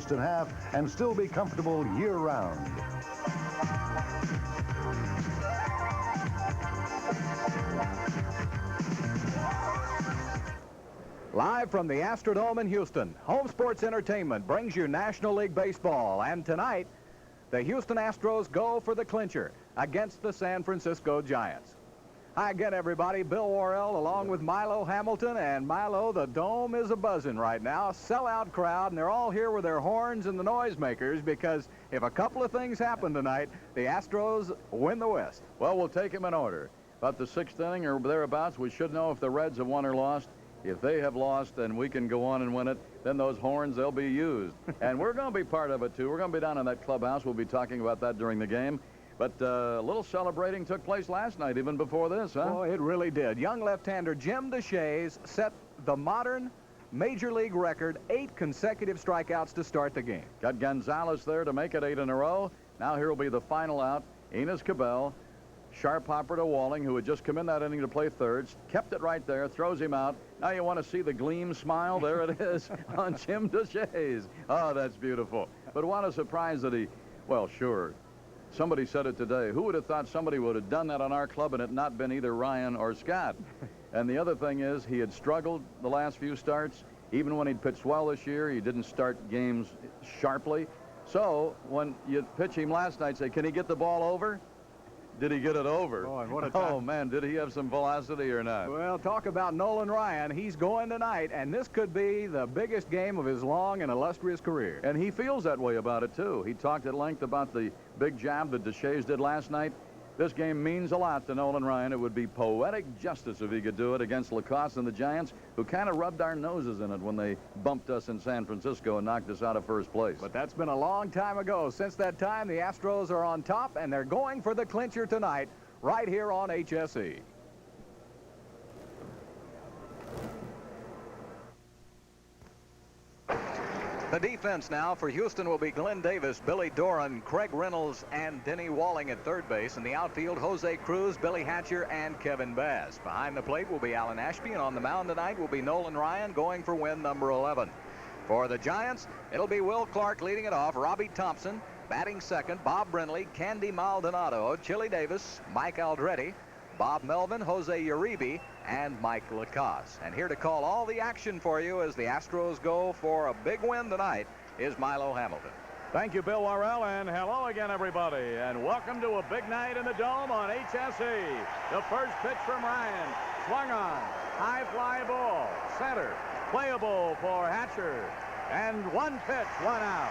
in half and still be comfortable year-round. Live from the Astrodome in Houston, Home Sports Entertainment brings you National League Baseball. And tonight, the Houston Astros go for the clincher against the San Francisco Giants. Hi again, everybody. Bill Worrell along with Milo Hamilton. And Milo, the dome is a-buzzing right now. Sellout crowd, and they're all here with their horns and the noisemakers because if a couple of things happen tonight, the Astros win the West. Well, we'll take them in order. About the sixth inning or thereabouts, we should know if the Reds have won or lost. If they have lost and we can go on and win it, then those horns, they'll be used. And we're going to be part of it, too. We're going to be down in that clubhouse. We'll be talking about that during the game. But a little celebrating took place last night, even before this, huh? Oh, it really did. Young left-hander Jim DeShays set the modern Major League record, 8 consecutive strikeouts to start the game. Got Gonzalez there to make it 8 in a row. Now here will be the final out. Enos Cabell, sharp hopper to Walling, who had just come in that inning to play third, kept it right there, throws him out. Now you want to see the gleam smile? There it is on Jim DeShays. Oh, that's beautiful. But what a surprise that he, well, sure. Somebody said it today. Who would have thought somebody would have done that on our club and it not been either Ryan or Scott? And the other thing is he had struggled the last few starts. Even when he'd pitched well this year, he didn't start games sharply. So when you pitch him last night, say, can he get the ball over? Did he get it over? Oh, and what a time. Oh, man, did he have some velocity or not? Well, talk about Nolan Ryan. He's going tonight, and this could be the biggest game of his long and illustrious career. And he feels that way about it, too. He talked at length about the big job that DeShays did last night. This game means a lot to Nolan Ryan. It would be poetic justice if he could do it against Lacoste and the Giants, who kind of rubbed our noses in it when they bumped us in San Francisco and knocked us out of first place. But that's been a long time ago. Since that time, the Astros are on top, and they're going for the clincher tonight right here on HSE. The defense now for Houston will be Glenn Davis, Billy Doran, Craig Reynolds, and Denny Walling at third base. In the outfield, Jose Cruz, Billy Hatcher, and Kevin Bass. Behind the plate will be Alan Ashby, and on the mound tonight will be Nolan Ryan going for win number 11. For the Giants, it'll be Will Clark leading it off, Robbie Thompson batting second, Bob Brindley, Candy Maldonado, Chili Davis, Mike Aldretti, Bob Melvin, Jose Uribe, and Mike Lacoste. And here to call all the action for you as the Astros go for a big win tonight is Milo Hamilton. Thank you, Bill Worrell, and hello again, everybody, and welcome to a big night in the Dome on HSE. The first pitch from Ryan, swung on, high fly ball, center, playable for Hatcher, and one pitch, one out.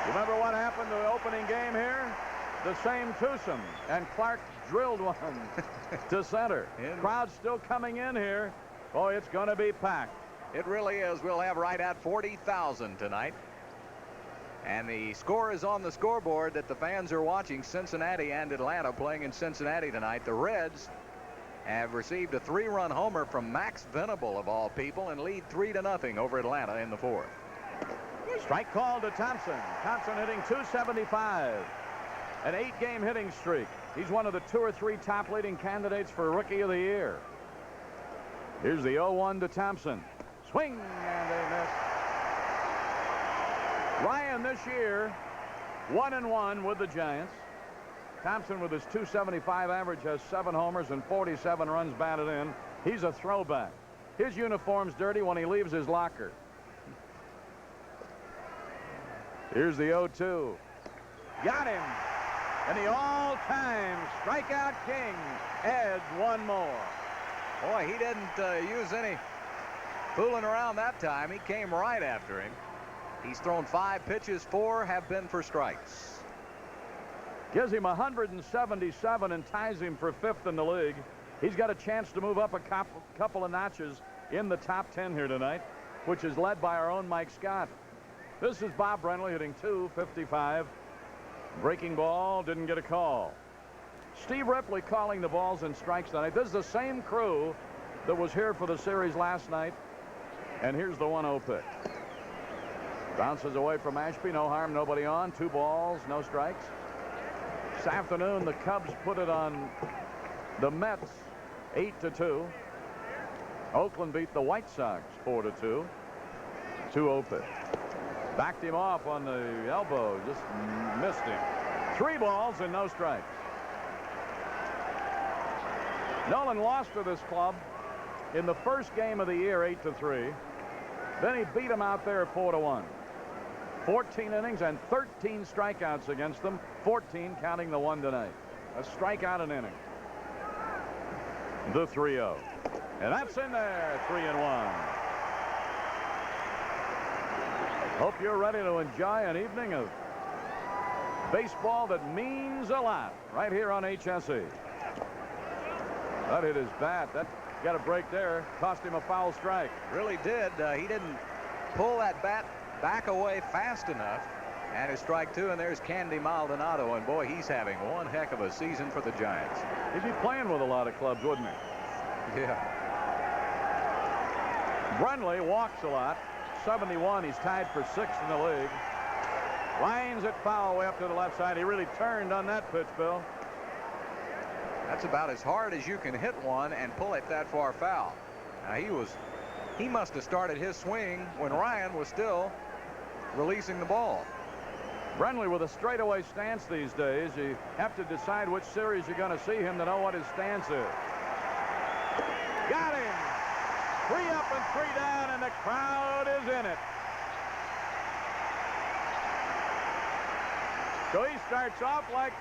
You remember what happened to the opening game here? The same twosome, and Clark drilled one to center. Crowd's still coming in here. Boy, it's going to be packed. It really is. We'll have right at 40,000 tonight. And the score is on the scoreboard that the fans are watching. Cincinnati and Atlanta playing in Cincinnati tonight. The Reds have received a 3-run homer from Max Venable, of all people, and lead 3-0 over Atlanta in the fourth. Strike call to Thompson. Thompson hitting .275. An 8-game hitting streak. He's one of the 2 or 3 top leading candidates for Rookie of the Year. Here's the 0-1 to Thompson. Swing, and they miss. Ryan this year, 1-1 with the Giants. Thompson, with his .275 average, has 7 homers and 47 runs batted in. He's a throwback. His uniform's dirty when he leaves his locker. Here's the 0-2. Got him. And the all-time strikeout king adds one more. Boy, he didn't use any fooling around that time. He came right after him. He's thrown 5 pitches, 4 have been for strikes. Gives him 177 and ties him for 5th in the league. He's got a chance to move up a couple of notches in the top 10 here tonight, which is led by our own Mike Scott. This is Bob Brindley hitting .255. Breaking ball, didn't get a call. Steve Ripley calling the balls and strikes tonight. This is the same crew that was here for the series last night. And here's the 1-0 pitch. Bounces away from Ashby. No harm, nobody on. 2 balls, no strikes. This afternoon, the Cubs put it on the Mets 8-2. Oakland beat the White Sox 4-2. 2-0 pitch. Backed him off on the elbow. Just missed him. 3 balls and no strikes. Nolan lost to this club in the first game of the year 8-3. Then he beat him out there 4-1. 14 innings and 13 strikeouts against them. 14 counting the one tonight. A strikeout an inning. The 3-0. And that's in there. 3-1. Hope you're ready to enjoy an evening of baseball that means a lot right here on HSE. That hit his bat. That got a break there. Cost him a foul strike. Really did. He didn't pull that bat back away fast enough. And it's strike 2, and there's Candy Maldonado. And boy, he's having one heck of a season for the Giants. He'd be playing with a lot of clubs, wouldn't he? Yeah. Brenly walks a lot. 71. He's tied for 6th in the league. Lines it foul way up to the left side. He really turned on that pitch, Bill. That's about as hard as you can hit one and pull it that far foul. Now he must have started his swing when Ryan was still releasing the ball. Brenly with a straightaway stance these days. You have to decide which series you're going to see him to know what his stance is. Got him. 3 up and 3 down, and the crowd is in it. So he starts off like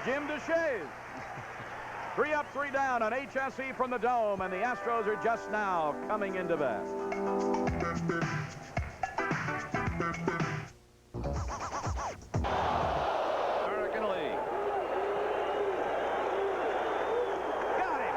Jim DeShays. 3 up, 3 down on HSE from the Dome, and the Astros are just now coming into bat. American League. Got him.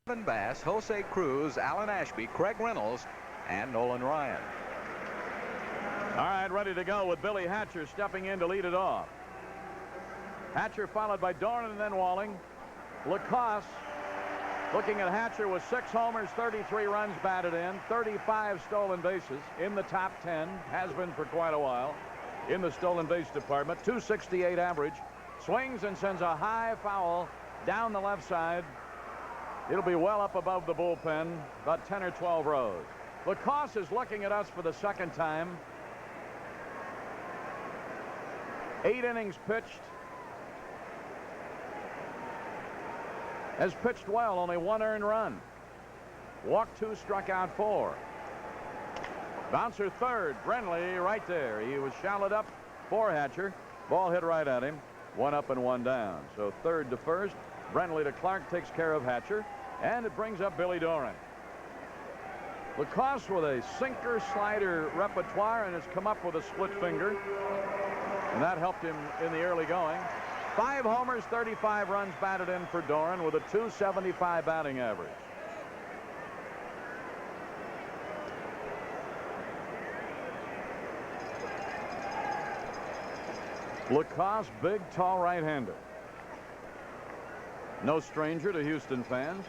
Kevin Bass, Jose Cruz, Alan Ashby, Craig Reynolds, and Nolan Ryan. All right, ready to go with Billy Hatcher stepping in to lead it off. Hatcher followed by Doran and then Walling. Lacoste looking at Hatcher with 6 homers, 33 runs batted in, 35 stolen bases, in the top 10, has been for quite a while in the stolen base department. 268 average. Swings and sends a high foul down the left side. It'll be well up above the bullpen, about 10 or 12 rows. Lacoste is looking at us for the second time. 8 innings pitched. Has pitched well, only 1 earned run. Walked 2, struck out 4. Bouncer third, Brenly right there. He was shallowed up for Hatcher. Ball hit right at him. 1 up and 1 down. So third to first. Brenly to Clark takes care of Hatcher. And it brings up Billy Doran. Lacoste with a sinker slider repertoire and has come up with a split finger. And that helped him in the early going. 5 homers, 35 runs batted in for Doran with a .275 batting average. Lacoste, big, tall right-hander. No stranger to Houston fans.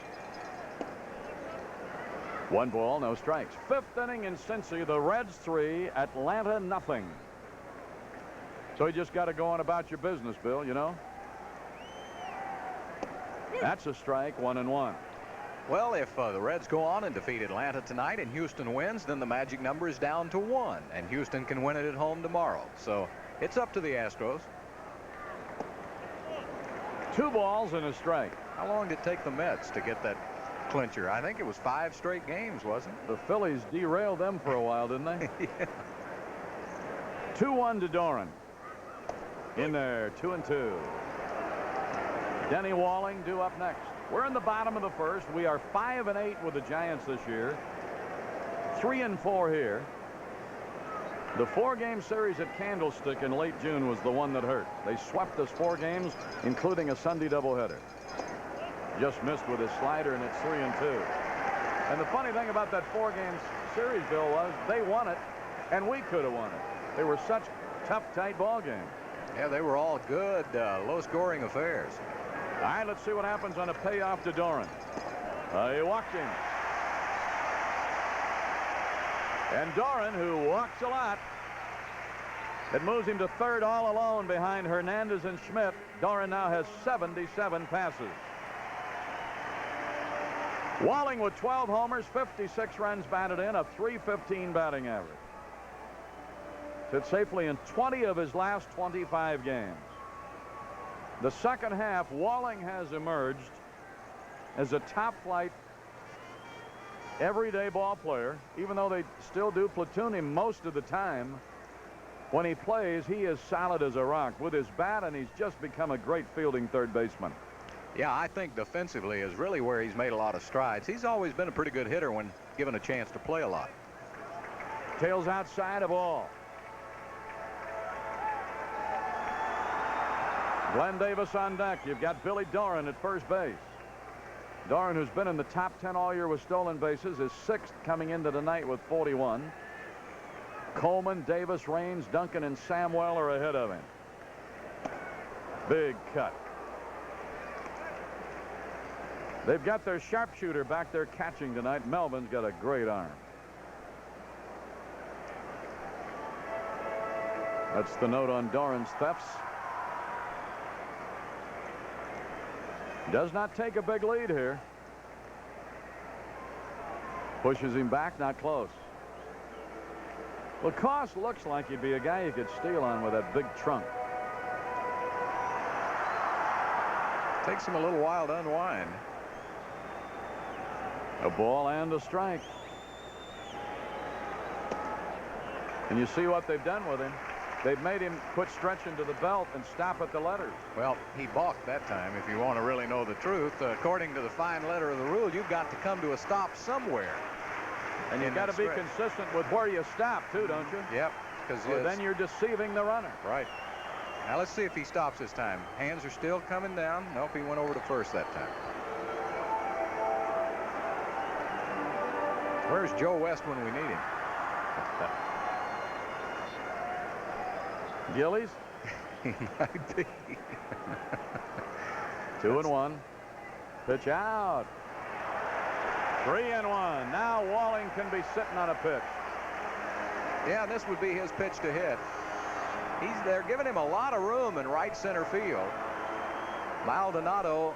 1 ball, no strikes. 5th inning in Cincy. The Reds 3, Atlanta nothing. So you just got to go on about your business, Bill, you know. That's a strike, 1-1. Well, if the Reds go on and defeat Atlanta tonight and Houston wins, then the magic number is down to 1, and Houston can win it at home tomorrow. So it's up to the Astros. 2 balls and a strike. How long did it take the Mets to get that clincher? I think it was 5 straight games, wasn't it? The Phillies derailed them for a while, didn't they? Yeah. 2-1 to Doran. In there, 2-2. Denny Walling due up next. We're in the bottom of the first. We are 5-8 with the Giants this year. 3-4 here. The 4-game series at Candlestick in late June was the one that hurt. They swept us 4 games, including a Sunday doubleheader. Just missed with his slider, and it's 3-2. And the funny thing about that 4-game series, Bill, was they won it, and we could have won it. They were such tough, tight ball games. Yeah, they were all good, low-scoring affairs. All right, let's see what happens on a payoff to Doran. He walked him. And Doran, who walks a lot, it moves him to third all alone behind Hernandez and Schmidt. Doran now has 77 passes. Walling with 12 homers, 56 runs batted in, a .315 batting average. Sits safely in 20 of his last 25 games. The second half, Walling has emerged as a top-flight everyday ball player, even though they still do platoon him most of the time. When he plays, he is solid as a rock with his bat, and he's just become a great fielding third baseman. Yeah, I think defensively is really where he's made a lot of strides. He's always been a pretty good hitter when given a chance to play a lot. Tails outside of all. Glenn Davis on deck. You've got Billy Doran at first base. Doran, who's been in the top 10 all year with stolen bases, is 6th coming into tonight with 41. Coleman, Davis, Raines, Duncan, and Samwell are ahead of him. Big cut. They've got their sharpshooter back there catching tonight. Melvin's got a great arm. That's the note on Doran's thefts. Does not take a big lead here. Pushes him back, not close. Lacoste looks like he'd be a guy you could steal on with that big trunk. Takes him a little while to unwind. A ball and a strike. And you see what they've done with him. They've made him quit stretching to the belt and stop at the letters. Well, he balked that time, if you want to really know the truth. According to the fine letter of the rule, you've got to come to a stop somewhere. And you've got to be consistent with where you stop, too, don't you? Yep. Well, then you're deceiving the runner. Right. Now, let's see if he stops this time. Hands are still coming down. Nope, he went over to first that time. Where's Joe West when we need him? Gillies? Might be. 2-1. Pitch out. 3-1. Now Walling can be sitting on a pitch. Yeah, this would be his pitch to hit. They're giving him a lot of room in right center field. Maldonado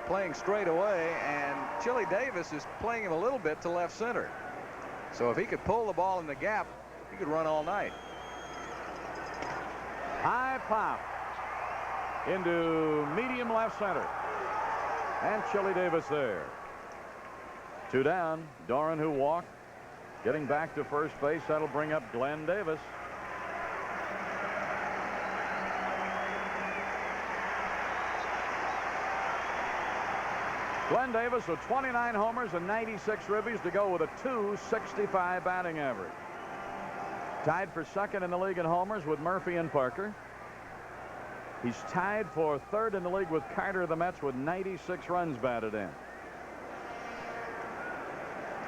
playing straight away, and Chili Davis is playing him a little bit to left center. So if he could pull the ball in the gap, he could run all night. High pop into medium left center. And Chili Davis there. 2 down. Doran, who walked, getting back to first base. That'll bring up Glenn Davis. Glenn Davis with 29 homers and 96 ribbies to go with a .265 batting average. Tied for second in the league in homers with Murphy and Parker. He's tied for third in the league with Carter of the Mets with 96 runs batted in.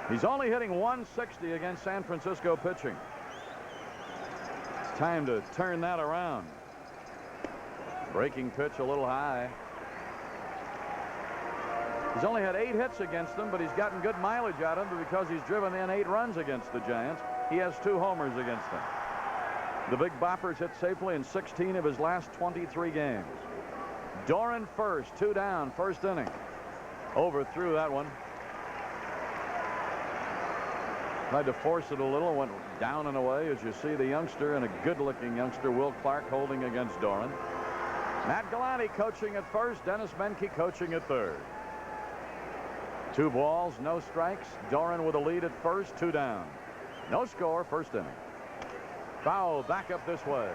He's only hitting .160 against San Francisco pitching. It's time to turn that around. Breaking pitch a little high. He's only had 8 hits against them, but he's gotten good mileage out of them because he's driven in 8 runs against the Giants. He has 2 homers against them. The Big Bopper's hit safely in 16 of his last 23 games. Doran first, 2 down, first inning. Overthrew that one. Tried to force it a little, went down and away, as you see the youngster, and a good-looking youngster, Will Clark, holding against Doran. Matt Galante coaching at first, Dennis Menke coaching at third. 2 balls, no strikes. Doran with a lead at first, 2 down. No score, first inning. Foul back up this way.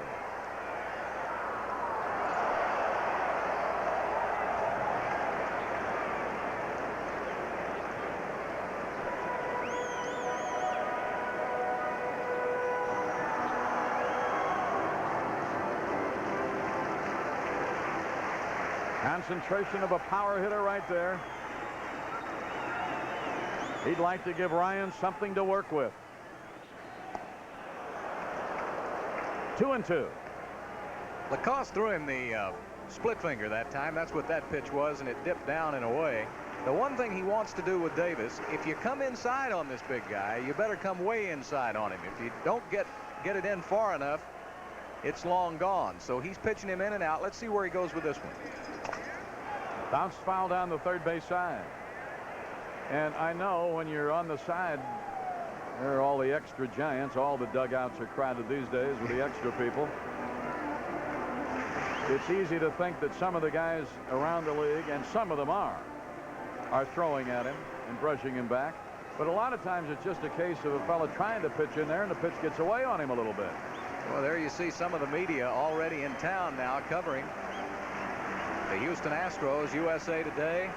Concentration of a power hitter right there. He'd like to give Ryan something to work with. 2-2. Lacoste threw him the split finger that time. That's what that pitch was, and it dipped down and away. The one thing he wants to do with Davis, if you come inside on this big guy, you better come way inside on him. If you don't get it in far enough, it's long gone. So he's pitching him in and out. Let's see where he goes with this one. Bounce foul down the third base side. And I know when you're on the side, there are all the extra giants. All the dugouts are crowded these days with the extra people. It's easy to think that some of the guys around the league, and some of them are throwing at him and brushing him back. But a lot of times it's just a case of a fella trying to pitch in there, and the pitch gets away on him a little bit. Well, there you see some of the media already in town now covering the Houston Astros, USA Today,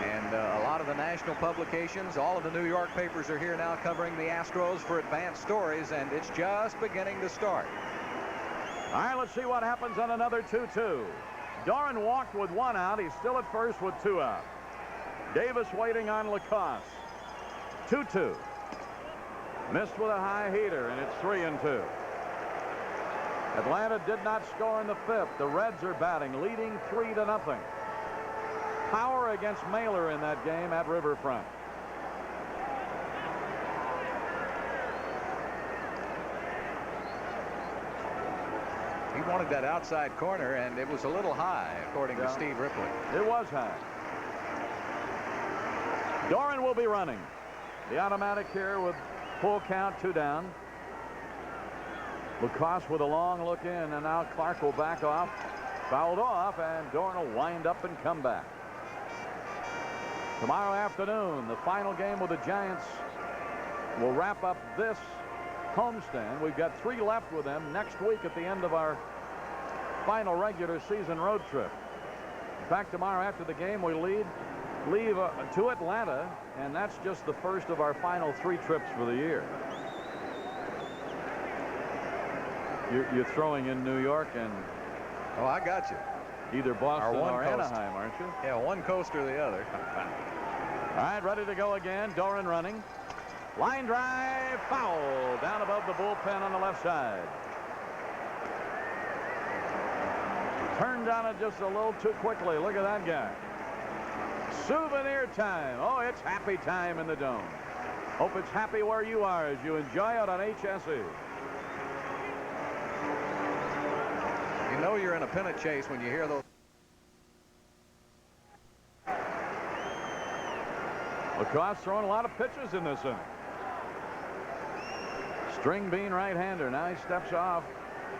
and a lot of the national publications. All of the New York papers are here now covering the Astros for advanced stories, and it's just beginning to start. All right, let's see what happens on another 2-2. Doran walked with 1 out. He's still at first with 2 out. Davis waiting on Lacoste. 2-2. Missed with a high heater, and it's 3-2. Atlanta did not score in the 5th. The Reds are batting, leading 3-0. Power against Mailer in that game at Riverfront. He wanted that outside corner, and it was a little high, according to Steve Ripley. It was high. Doran will be running. The automatic here with full count, 2 down. Lacoste with a long look in, and now Clark will back off. Fouled off, and Doran will wind up and come back. Tomorrow afternoon, the final game with the Giants will wrap up this homestand. We've got 3 left with them next week at the end of our final regular season road trip. In fact, tomorrow after the game, we leave to Atlanta, and that's just the first of our final 3 trips for the year. You're throwing in New York and... Oh, I got you. Either Boston or Anaheim, aren't you? Yeah, one coast or the other. All right, ready to go again. Doran running. Line drive, foul, down above the bullpen on the left side. Turned on it just a little too quickly. Look at that guy. Souvenir time. Oh, it's happy time in the Dome. Hope it's happy where you are as you enjoy it on HSE. You know you're in a pennant chase when you hear those. Lacoste throwing a lot of pitches in this inning. String bean right-hander. Now he steps off.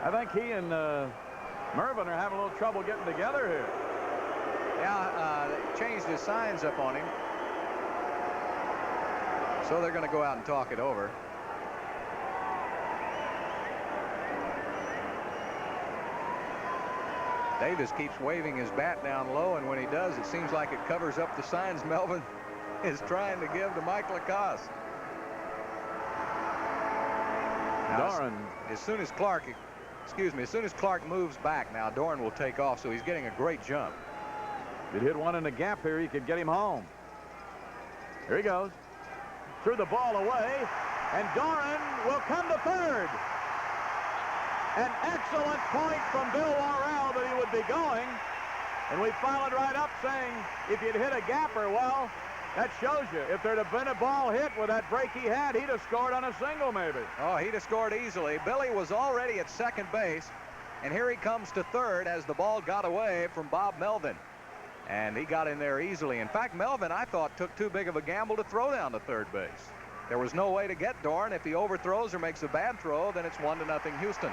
I think he and Mervyn are having a little trouble getting together here. Yeah, they changed his signs up on him. So they're going to go out and talk it over. Davis keeps waving his bat down low, and when he does, it seems like it covers up the signs Melvin is trying to give to Mike Lacoste. Doran. As soon as Clark moves back now, Doran will take off, so he's getting a great jump. You'd hit one in the gap here, you could get him home. Here he goes. Threw the ball away, and Doran will come to third. An excellent point from Bill Worrell that he would be going. And we followed right up saying, if you'd hit a gapper, well, that shows you. If there'd have been a ball hit with that break he had, he'd have scored on a single maybe. Oh, he'd have scored easily. Billy was already at second base, and here he comes to third as the ball got away from Bob Melvin. And he got in there easily. In fact, Melvin, I thought, took too big of a gamble to throw down to third base. There was no way to get Doran. If he overthrows or makes a bad throw, then it's 1-0 Houston.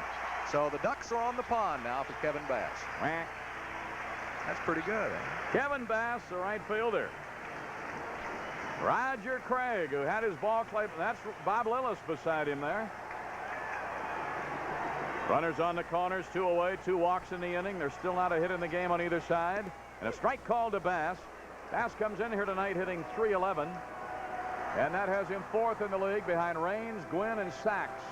So the Ducks are on the pond now for Kevin Bass. That's pretty good. Kevin Bass, the right fielder. Roger Craig, who had his ball clay. That's Bob Lillis beside him there. Runners on the corners, 2 away, 2 walks in the inning. There's still not a hit in the game on either side. And a strike called to Bass. Bass comes in here tonight hitting .311. And that has him 4th in the league behind Raines, Gwynn, and Sachs.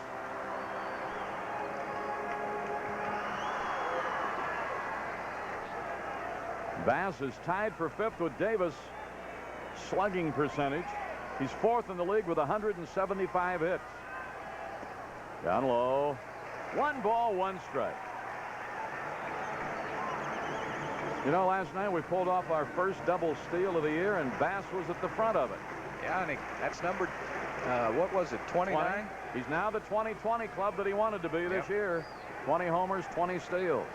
Bass is tied for 5th with Davis slugging percentage. He's 4th in the league with 175 hits. Down low. 1 ball, 1 strike. You know, last night we pulled off our first double steal of the year, and Bass was at the front of it. Yeah, and that's numbered, what was it, 29? 20. He's now the 20-20 club that he wanted to be this year. 20 homers, 20 steals.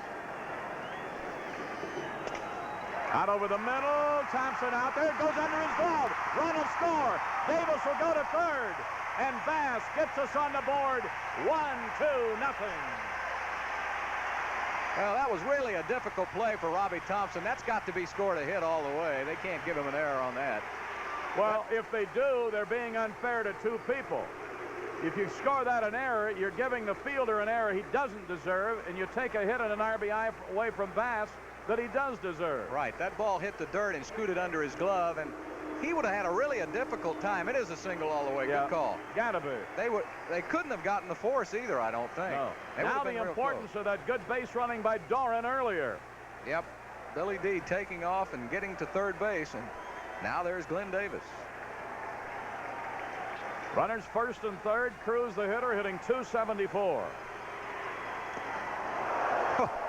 Out over the middle. Thompson out there. Goes under his glove. Run will score. Davis will go to 3rd. And Bass gets us on the board. 1-2-0. Well, that was really a difficult play for Robbie Thompson. That's got to be scored a hit all the way. They can't give him an error on that. Well, if they do, they're being unfair to 2 people. If you score that an error, you're giving the fielder an error he doesn't deserve, and you take a hit and an RBI away from Bass that he does deserve. Right. That ball hit the dirt and scooted under his glove, and he would have had a difficult time. It is a single all the way. Yeah, good call. Gotta be. They couldn't have gotten the force either, I don't think. No. They now the importance of that good base running by Doran earlier. Yep. Billy D taking off and getting to 3rd base, and now there's Glenn Davis. Runners 1st and 3rd. Cruz, the hitter, hitting .274.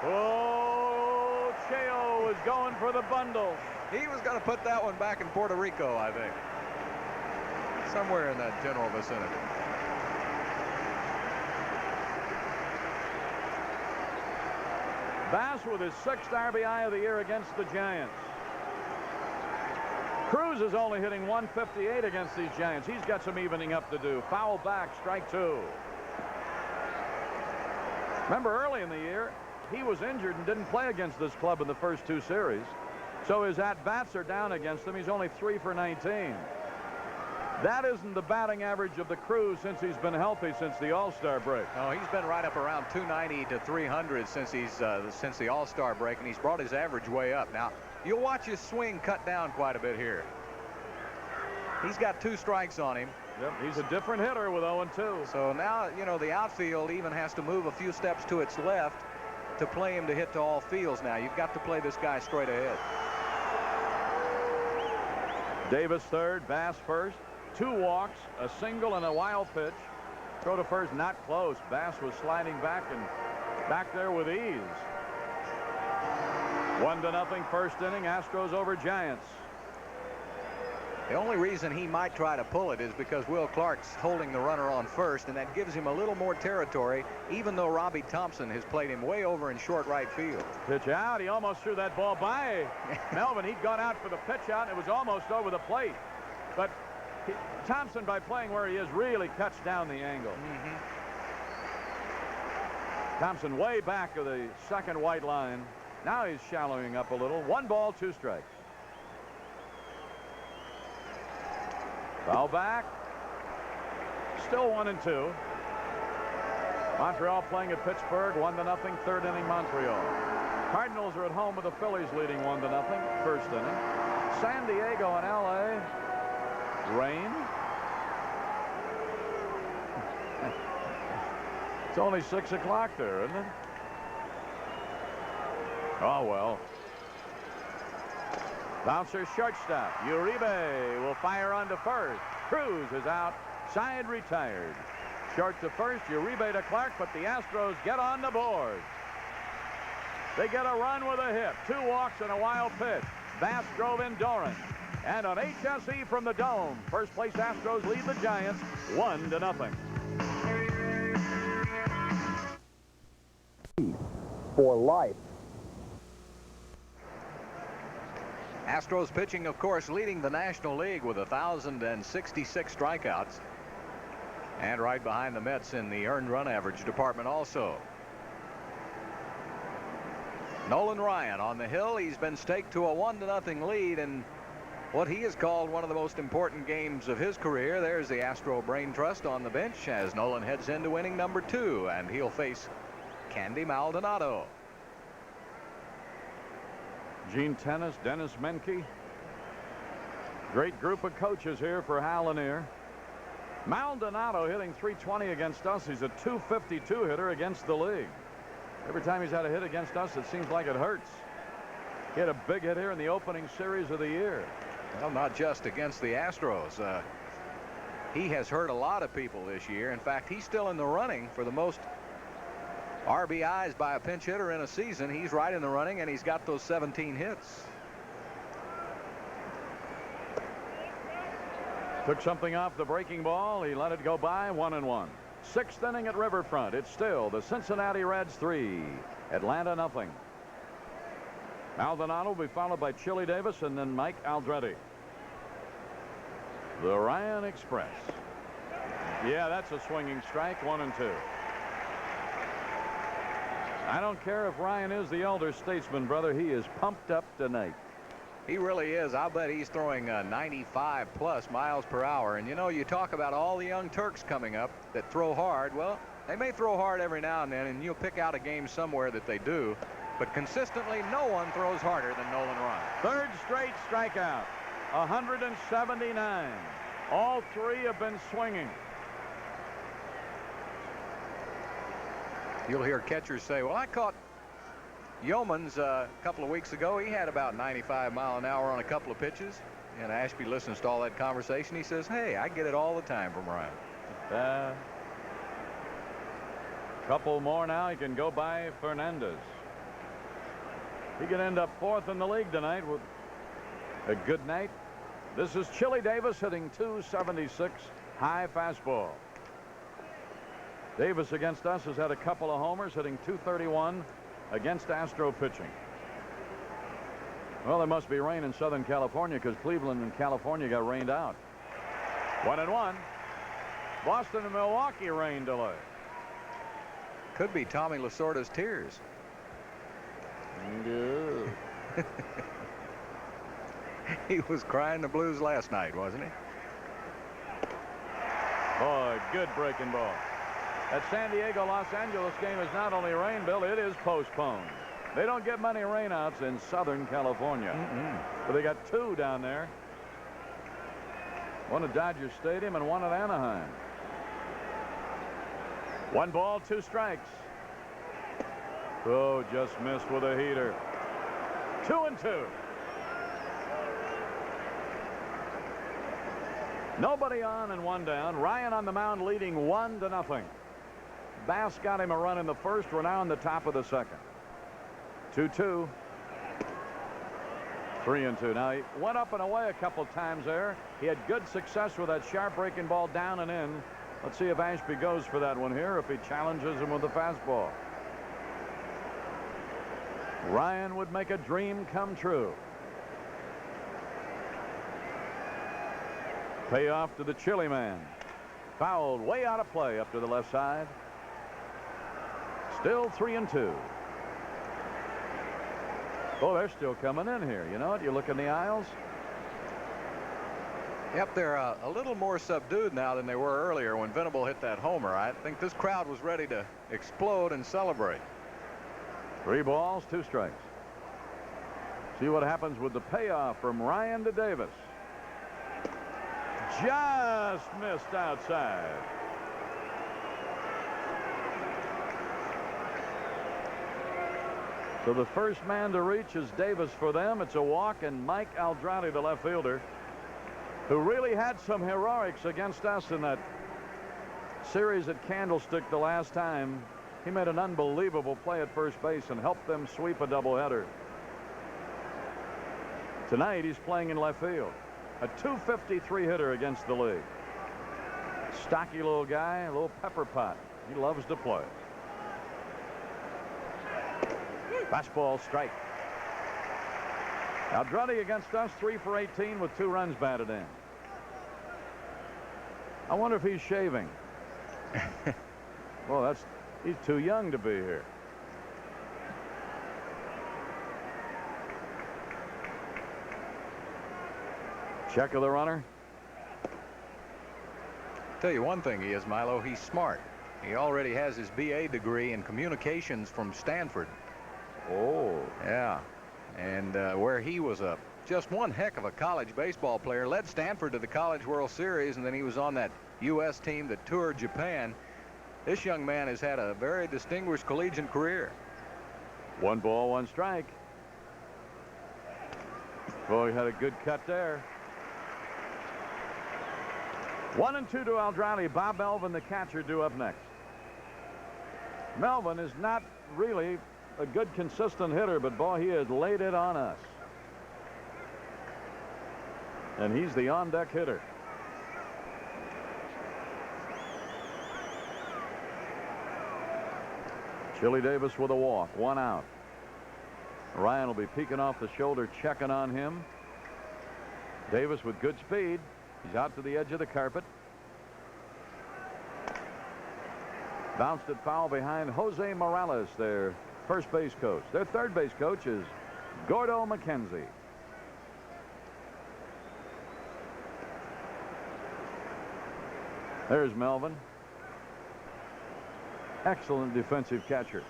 Oh, Cheo was going for the bundle. He was going to put that one back in Puerto Rico, I think. Somewhere in that general vicinity. Bass with his 6th RBI of the year against the Giants. Cruz is only hitting .158 against these Giants. He's got some evening up to do. Foul back, strike 2. Remember, early in the year, he was injured and didn't play against this club in the first 2 series. So his at-bats are down against him. He's only 3 for 19. That isn't the batting average of the Cruz since he's been healthy since the All-Star break. No, he's been right up around 290 to 300 since the All-Star break, and he's brought his average way up. Now, you'll watch his swing cut down quite a bit here. He's got 2 strikes on him. Yep, he's a different hitter with 0-2. So now, you know, the outfield even has to move a few steps to its left to play him to hit to all fields now. You've got to play this guy straight ahead. Davis 3rd, Bass 1st. 2 walks, a single, and a wild pitch. Throw to 1st, not close. Bass was sliding back and back there with ease. 1-0 first inning. Astros over Giants. The only reason he might try to pull it is because Will Clark's holding the runner on 1st, and that gives him a little more territory, even though Robbie Thompson has played him way over in short right field. Pitch out. He almost threw that ball by Melvin. He'd gone out for the pitch out, and it was almost over the plate. But Thompson, by playing where he is, really cuts down the angle. Thompson way back of the 2nd white line. Now he's shallowing up a little. 1 ball, 2 strikes. Foul back. Still 1-2. Montreal playing at Pittsburgh. 1-0. 3rd inning Montreal. Cardinals are at home with the Phillies leading 1-0. 1st inning. San Diego and LA. Rain. It's only 6 o'clock there, isn't it? Oh, well. Bouncer shortstop. Uribe will fire on to 1st. Cruz is out. Side retired. Short to 1st. Uribe to Clark, but the Astros get on the board. They get a run with a hit. 2 walks and a wild pitch. Bass drove in Doran. And on HSE from the Dome, first place Astros lead the Giants 1-0. For life. Astros pitching, of course, leading the National League with 1,066 strikeouts. And right behind the Mets in the earned run average department also. Nolan Ryan on the hill. He's been staked to a 1-0 lead in what he has called one of the most important games of his career. There's the Astro Brain Trust on the bench as Nolan heads into inning number 2, and he'll face Candy Maldonado. Gene Tennis, Dennis Menke. Great group of coaches here for Hal Lanier. Maldonado hitting .320 against us. He's a .252 hitter against the league. Every time he's had a hit against us, it seems like it hurts. He had a big hit here in the opening series of the year. Well, not just against the Astros. He has hurt a lot of people this year. In fact, he's still in the running for the most RBIs by a pinch hitter in a season. He's right in the running, and he's got those 17 hits. Took something off the breaking ball. He let it go by. 1-1. 6th inning at Riverfront. It's still the Cincinnati Reds 3, Atlanta nothing. Maldonado will be followed by Chili Davis and then Mike Aldrete. The Ryan Express. Yeah, that's a swinging strike. 1-2. I don't care if Ryan is the elder statesman, brother. He is pumped up tonight. He really is. I'll bet he's throwing 95+ miles per hour. And you know, you talk about all the young Turks coming up that throw hard. Well, they may throw hard every now and then, and you'll pick out a game somewhere that they do. But consistently, no one throws harder than Nolan Ryan. 3rd straight strikeout. 179. All 3 have been swinging. You'll hear catchers say, well, I caught Yeomans a couple of weeks ago. He had about 95 mile an hour on a couple of pitches. And Ashby listens to all that conversation. He says, hey, I get it all the time from Ryan. Couple more now. He can go by Fernandez. He can end up 4th in the league tonight with a good night. This is Chili Davis hitting .276 high fastball. Davis against us has had a couple of homers, hitting .231 against Astro pitching. Well, there must be rain in Southern California because Cleveland and California got rained out. 1-1. Boston and Milwaukee rain delay. Could be Tommy Lasorda's tears. Yeah. He was crying the blues last night, wasn't he? Boy, good breaking ball. That San Diego Los Angeles game is not only rain, Bill, it is postponed. They don't get many rainouts in Southern California. But they got 2 down there. One at Dodger Stadium and one at Anaheim. 1 ball, 2 strikes. Oh, just missed with a heater. 2-2. Nobody on and 1 down. Ryan on the mound leading 1-0. Bass got him a run in the 1st. We're now in the top of the 2nd. 2-2. 3-2. Now he went up and away a couple times there. He had good success with that sharp breaking ball down and in. Let's see if Ashby goes for that one here, if he challenges him with the fastball. Ryan would make a dream come true. Payoff to the Chili man. Fouled way out of play up to the left side. Still 3-2. Oh, they're still coming in here. You know what? You look in the aisles. Yep, they're a little more subdued now than they were earlier when Venable hit that homer. I think this crowd was ready to explode and celebrate. 3 balls, 2 strikes. See what happens with the payoff from Ryan to Davis. Just missed outside. So the first man to reach is Davis for them. It's a walk, and Mike Aldrete, the left fielder, who really had some heroics against us in that series at Candlestick the last time. He made an unbelievable play at first base and helped them sweep a doubleheader. Tonight he's playing in left field. A .253 hitter against the league. Stocky little guy, a little pepper pot. He loves to play. Fastball strike. Aldrete against us, 3 for 18 with 2 runs batted in. I wonder if he's shaving. Well, he's too young to be here. Check of the runner. Tell you one thing he is, Milo. He's smart. He already has his BA degree in communications from Stanford. Oh. Yeah. And where he was just one heck of a college baseball player, led Stanford to the College World Series, and then he was on that U.S. team that toured Japan. This young man has had a very distinguished collegiate career. 1 ball, 1 strike. Boy, he had a good cut there. 1-2 to Aldrali. Bob Melvin, the catcher, due up next. Melvin is not really a good, consistent hitter, but boy, he has laid it on us. And he's the on-deck hitter. Chili Davis with a walk, 1 out. Ryan will be peeking off the shoulder, checking on him. Davis with good speed. He's out to the edge of the carpet. Bounced it foul behind Jose Morales, their first base coach. Their third base coach is Gordo McKenzie. There's Melvin. Excellent defensive catcher.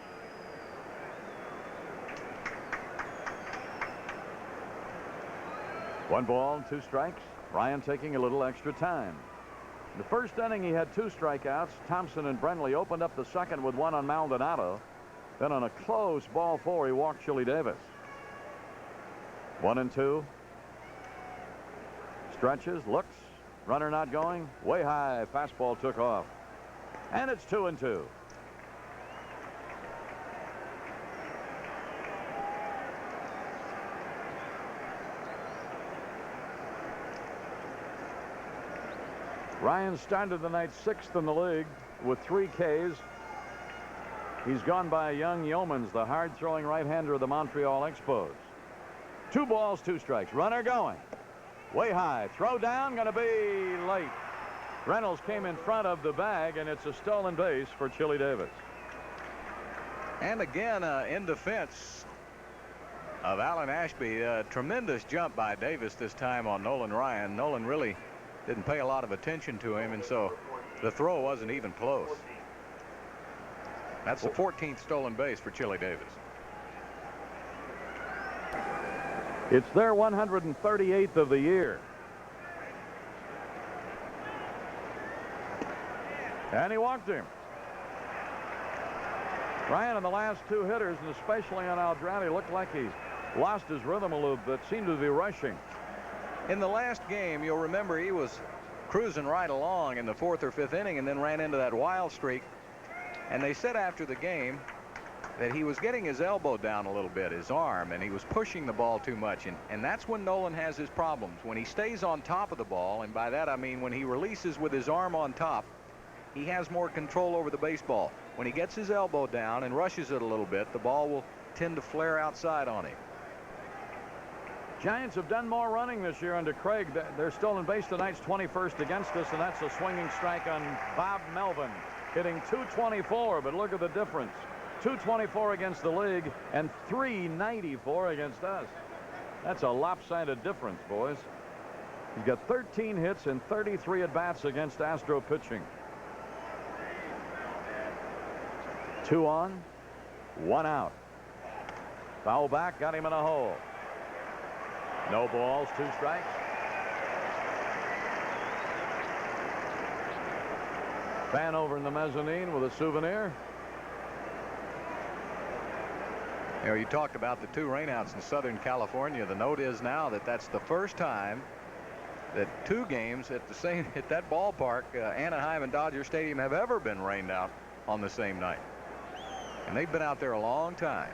One ball, 2 strikes. Ryan taking a little extra time. In the first inning, he had 2 strikeouts. Thompson and Brenly opened up the second with 1 on Maldonado. Then on a close ball 4, he walked Chili Davis. 1-2. Stretches, looks, runner not going. Way high, fastball took off. And it's 2-2. Ryan started the night 6th in the league with 3 Ks. He's gone by young Yeomans, the hard-throwing right-hander of the Montreal Expos. 2 balls, 2 strikes. Runner going. Way high. Throw down, going to be late. Reynolds came in front of the bag, and it's a stolen base for Chili Davis. And again, in defense of Alan Ashby, a tremendous jump by Davis this time on Nolan Ryan. Nolan really didn't pay a lot of attention to him, and so the throw wasn't even close. That's the 14th stolen base for Chili Davis. It's their 138th of the year. And he walked him. Ryan and the last 2 hitters, and especially on Aldrali, looked like he lost his rhythm a little bit, seemed to be rushing. In the last game, you'll remember he was cruising right along in the 4th or 5th inning and then ran into that wild streak. And they said after the game that he was getting his elbow down a little bit, his arm, and he was pushing the ball too much. And that's when Nolan has his problems. When he stays on top of the ball, and by that I mean when he releases with his arm on top, he has more control over the baseball. When he gets his elbow down and rushes it a little bit, the ball will tend to flare outside on him. Giants have done more running this year under Craig. Their stolen base tonight's 21st against us, and that's a swinging strike on Bob Melvin, hitting .224. But look at the difference. .224 against the league and .394 against us. That's a lopsided difference, boys. He's got 13 hits and 33 at-bats against Astro pitching. 2 on, 1 out. Foul back, got him in a hole. No balls, 2 strikes. Fan over in the mezzanine with a souvenir. You know, you talked about the 2 rainouts in Southern California. The note is now that that's the first time that 2 games at that ballpark, Anaheim and Dodger Stadium, have ever been rained out on the same night. And they've been out there a long time.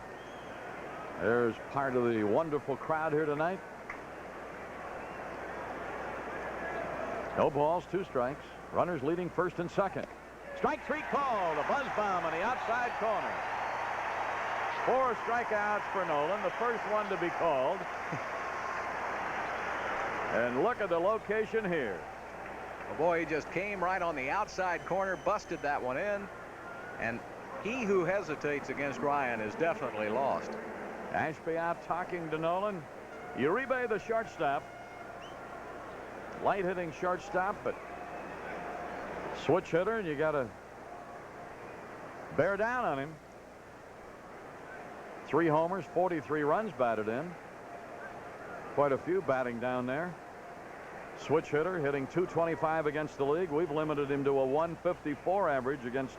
There's part of the wonderful crowd here tonight. No balls, 2 strikes. Runners leading 1st and 2nd. Strike 3 call. The buzz bomb on the outside corner. 4 strikeouts for Nolan, the first one to be called. And look at the location here. Boy, he just came right on the outside corner, busted that one in, and he who hesitates against Ryan is definitely lost. Ashby out talking to Nolan. Uribe, the shortstop. Light hitting shortstop, but switch hitter, and you got to bear down on him. 3 homers, 43 runs batted in. Quite a few batting down there. Switch hitter, hitting .225 against the league. We've limited him to a .154 average against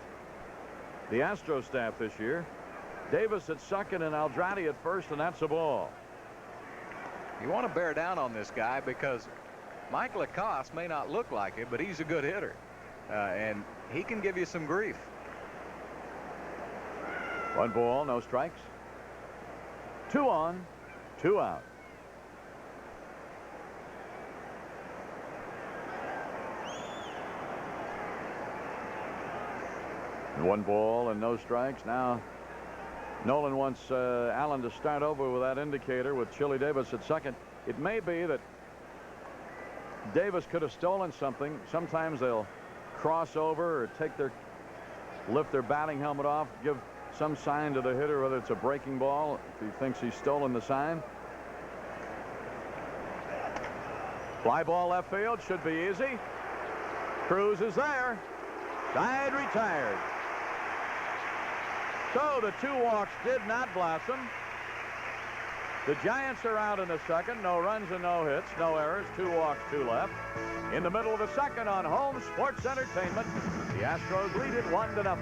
the Astros staff this year. Davis at second and Aldrade at first, and that's a ball. You want to bear down on this guy because Mike Lacoste may not look like it, but he's a good hitter, and he can give you some grief. 1 ball, no strikes. 2 on, 2 out. And 1 ball and no strikes. Now Nolan wants Allen to start over with that indicator with Chili Davis at second. It may be that Davis could have stolen something. Sometimes they'll cross over or lift their batting helmet off, give some sign to the hitter, whether it's a breaking ball, if he thinks he's stolen the sign. Fly ball left field, should be easy. Cruz is there. Side retired. So the 2 walks did not blossom. The Giants are out in the second. No runs and no hits, no errors. 2 walks, 2 left. In the middle of the second on Home Sports Entertainment, the Astros lead it 1-0.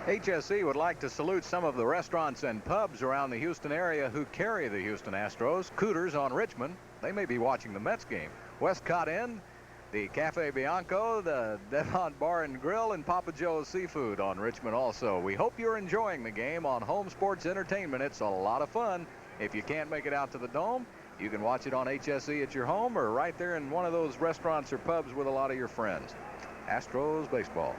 HSE would like to salute some of the restaurants and pubs around the Houston area who carry the Houston Astros. Cooters on Richmond. They may be watching the Mets game. Westcott Inn, the Cafe Bianco, the Devon Bar and Grill, and Papa Joe's Seafood on Richmond also. We hope you're enjoying the game on Home Sports Entertainment. It's a lot of fun. If you can't make it out to the Dome, you can watch it on HSE at your home or right there in one of those restaurants or pubs with a lot of your friends. Astros baseball.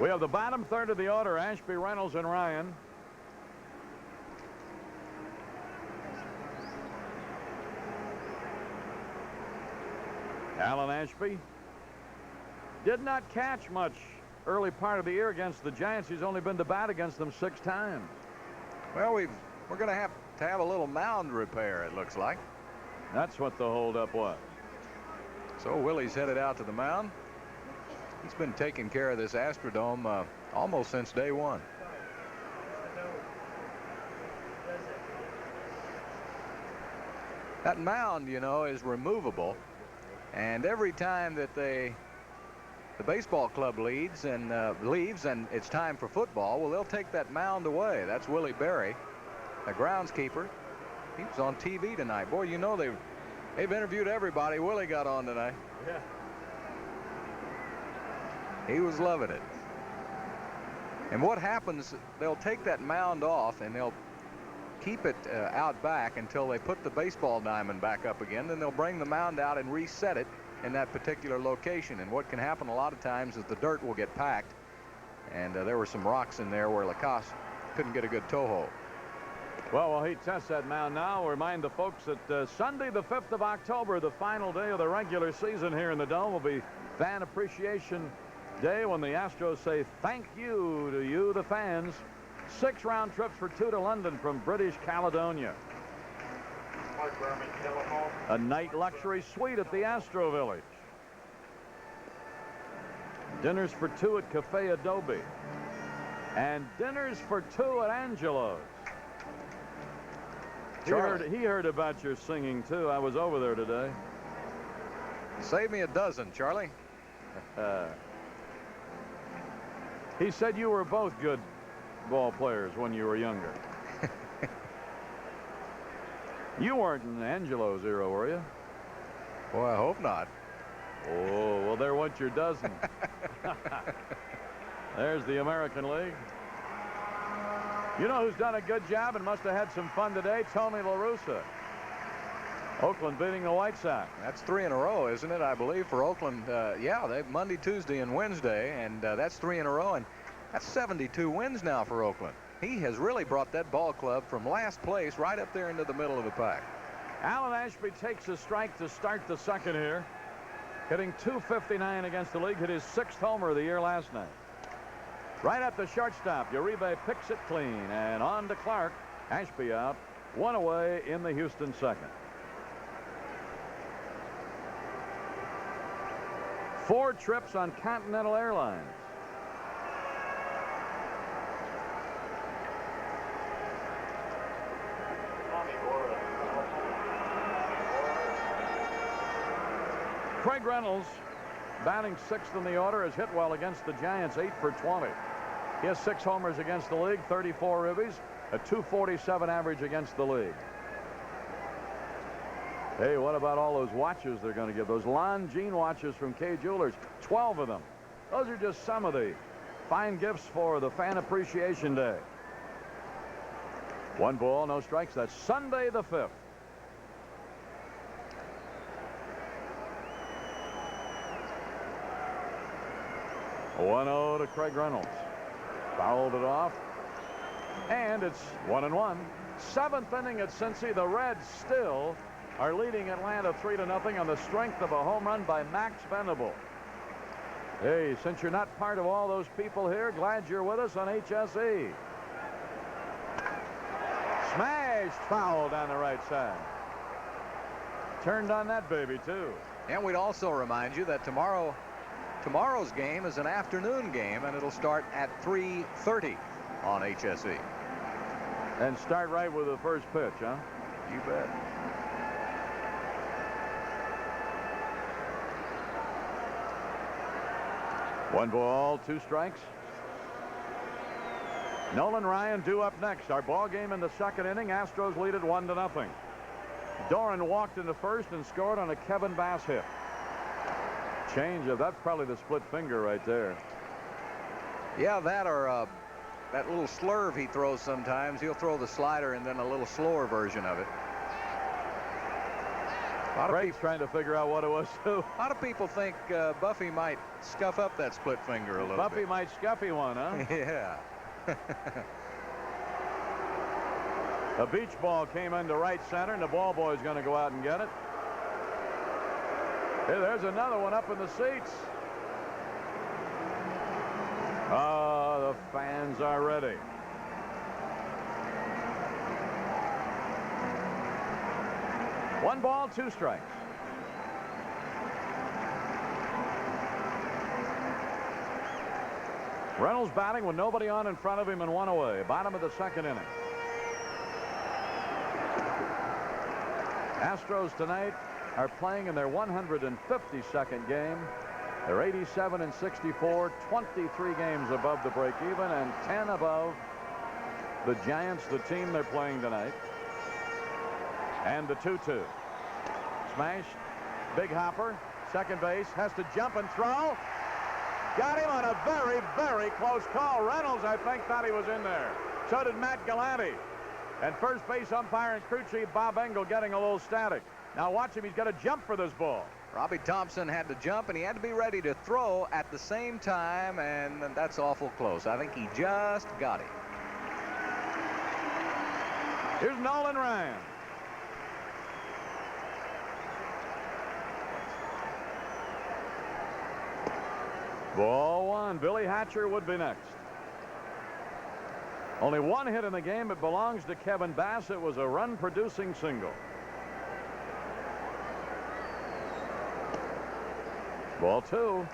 We have the bottom third of the order, Ashby, Reynolds, and Ryan. Alan Ashby did not catch much early part of the year against the Giants. He's only been to bat against them 6 times. Well, we're going to have a little mound repair, it looks like. That's what the holdup was. So Willie's headed out to the mound. He's been taking care of this Astrodome almost since day one. That mound, you know, is removable. And every time that the baseball club leaves and it's time for football, well, they'll take that mound away. That's Willie Berry, the groundskeeper. He was on TV tonight. Boy, you know they've interviewed everybody. Willie got on tonight. Yeah. He was loving it. And what happens, they'll take that mound off and they'll keep it out back until they put the baseball diamond back up again. Then they'll bring the mound out and reset it in that particular location. And what can happen a lot of times is the dirt will get packed. And there were some rocks in there where Lacoste couldn't get a good toe hold. Well, while he tests that mound now, we'll remind the folks that Sunday, the 5th of October, the final day of the regular season here in the Dome, will be Fan Appreciation Day when the Astros say thank you to you, the fans. 6 round trips for 2 to London from British Caledonia. A night luxury suite at the Astro Village. Dinners for 2 at Cafe Adobe. And dinners for 2 at Angelo's. He heard about your singing, too. I was over there today. Save me a dozen, Charlie. He said you were both good ball players when you were younger. You weren't in Angelo's era, were you? Boy, I hope not. Oh, well, there went your dozen. There's the American League. You know who's done a good job and must have had some fun today? Tony La Russa. Oakland beating the White Sox. That's 3 in a row, isn't it? I believe for Oakland. Yeah, they Monday, Tuesday, and Wednesday, and that's 3 in a row, and that's 72 wins now for Oakland. He has really brought that ball club from last place right up there into the middle of the pack. Alan Ashby takes a strike to start the second here. Hitting .259 against the league. Hit his 6th homer of the year last night. Right at the shortstop. Uribe picks it clean. And on to Clark. Ashby out. 1 away in the Houston second. 4 trips on Continental Airlines. Craig Reynolds, batting 6th in the order, has hit well against the Giants, 8 for 20. He has 6 homers against the league, 34 ribbies, a .247 average against the league. Hey, what about all those watches they're going to give? Those Longines watches from Kay Jewelers, 12 of them. Those are just some of the fine gifts for the Fan Appreciation Day. 1 ball, no strikes. That's Sunday the 5th. 1-0 to Craig Reynolds. Fouled it off. And it's 1-1. 7th inning at Cincy. The Reds still are leading Atlanta 3-0 on the strength of a home run by Max Venable. Hey, since you're not part of all those people here, glad you're with us on HSE. Smashed foul down the right side. Turned on that baby, too. And we'd also remind you that tomorrow's game is an afternoon game, and it'll start at 3:30 on HSE. And start right with the first pitch, huh? You bet. One ball, 2 strikes. Nolan Ryan due up next. Our ball game in the second inning. Astros lead it 1-0. Doran walked into first and scored on a Kevin Bass hit. Change of that's probably the split finger right there. Yeah, that or that little slurve he throws sometimes. He'll throw the slider and then a little slower version of it. Craig's trying to figure out what it was too. A lot of people think Buffy might scuff up that split finger a little bit. Buffy might scuffy one, huh? Yeah. A beach ball came into right center, and the ball boy's going to go out and get it. Hey, there's another one up in the seats. Oh, the fans are ready. One ball, 2 strikes. Reynolds batting with nobody on in front of him and 1 away. Bottom of the second inning. Astros tonight are playing in their 152nd game. They're 87-64, 23 games above the break even, and 10 above the Giants, the team they're playing tonight. And the 2-2. Smash. Big hopper. Second base. Has to jump and throw. Got him on a very, very close call. Reynolds, I think, thought he was in there. So did Matt Galante. And first base umpire and crew chief Bob Engel getting a little static. Now watch him. He's got to jump for this ball. Robbie Thompson had to jump, and he had to be ready to throw at the same time, and that's awful close. I think he just got him. Here's Nolan Ryan. Ball 1. Billy Hatcher would be next. Only 1 hit in the game. It belongs to Kevin Bass. It was a run-producing single. Ball 2.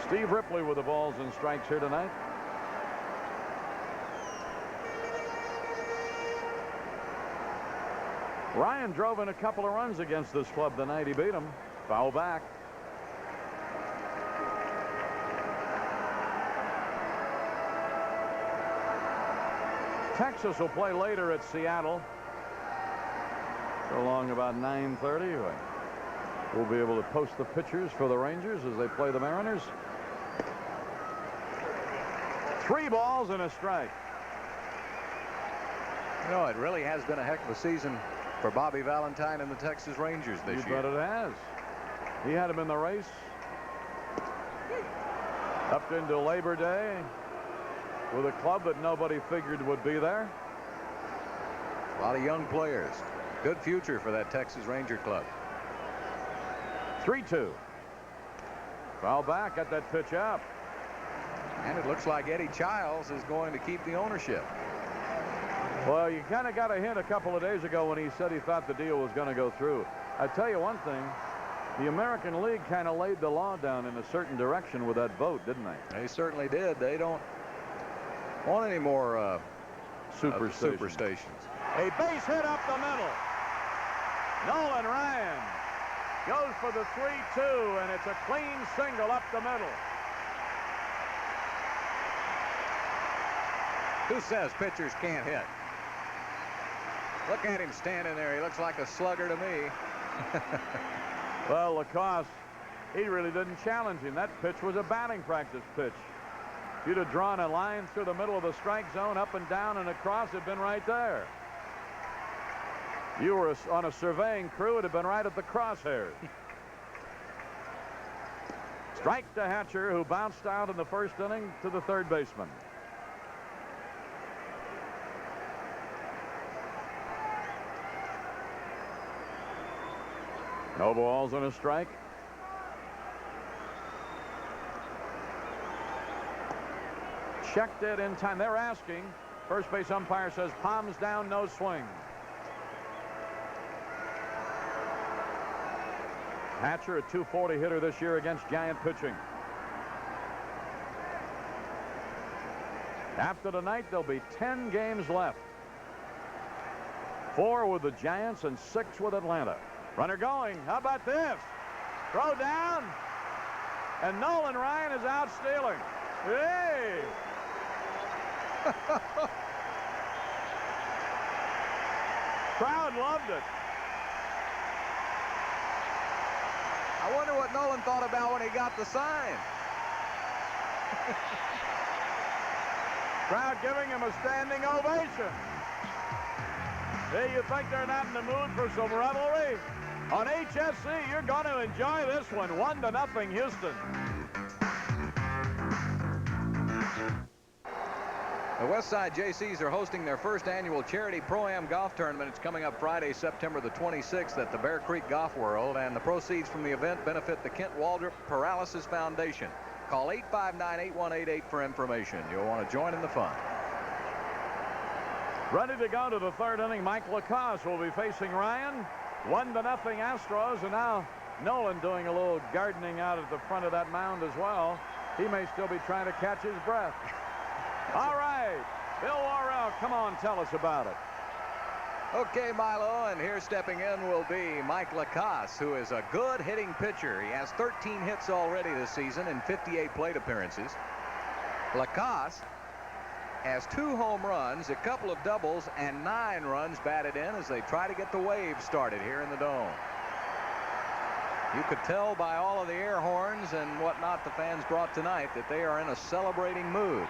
Steve Ripley with the balls and strikes here tonight. Ryan drove in a couple of runs against this club tonight. He beat them. Foul back. Texas will play later at Seattle. So long about 9:30. We'll be able to post the pictures for the Rangers as they play the Mariners. 3 balls and a strike. You know, it really has been a heck of a season for Bobby Valentine and the Texas Rangers this year. You bet it has. He had him in the race up into Labor Day. with a club that nobody figured would be there. A lot of young players. Good future for that Texas Ranger club. 3-2. Foul back, got that pitch up. And it looks like Eddie Childs is going to keep the ownership. Well, you kind of got a hint a couple of days ago when he said he thought the deal was going to go through. I tell you one thing, the American League kind of laid the law down in a certain direction with that vote, didn't they? They certainly did. They don't want any more superstitions. A base hit up the middle. Nolan Ryan goes for the 3-2, and it's a clean single up the middle. Who says pitchers can't hit? Look at him standing there. He looks like a slugger to me. Well, Lacoste, he really didn't challenge him. That pitch was a batting practice pitch. If you'd have drawn a line through the middle of the strike zone, up and down and across, it'd been right there. You were on a surveying crew, it'd have been right at the crosshairs. Strike to Hatcher, who bounced out in the first inning to the third baseman. No balls and a strike. Checked it in time. They're asking. First base umpire says palms down, no swing. Hatcher, a .240 hitter this year against Giant pitching. After tonight, there'll be 10 games left. 4 with the Giants and 6 with Atlanta. Runner going. How about this? Throw down. And Nolan Ryan is out stealing. Hey! Crowd loved it. I wonder what Nolan thought about when he got the sign. Crowd giving him a standing ovation. Hey, you think they're not in the mood for some revelry? On HSC, you're going to enjoy this one. 1-0 Houston. The Westside JCs are hosting their first annual charity Pro-Am golf tournament. It's coming up Friday, September the 26th at the Bear Creek Golf World, and the proceeds from the event benefit the Kent Waldrop Paralysis Foundation. Call 859-8188 for information. You'll want to join in the fun. Ready to go to the third inning. Mike Lacoste will be facing Ryan. 1-0 Astros, and now Nolan doing a little gardening out at the front of that mound as well. He may still be trying to catch his breath. All right, Bill Worrell, come on, tell us about it. Okay, Milo, and here stepping in will be Mike Lacoste, who is a good hitting pitcher. He has 13 hits already this season in 58 plate appearances. Lacoste has 2 home runs, a couple of doubles, and 9 runs batted in as they try to get the wave started here in the Dome. You could tell by all of the air horns and whatnot the fans brought tonight that they are in a celebrating mood.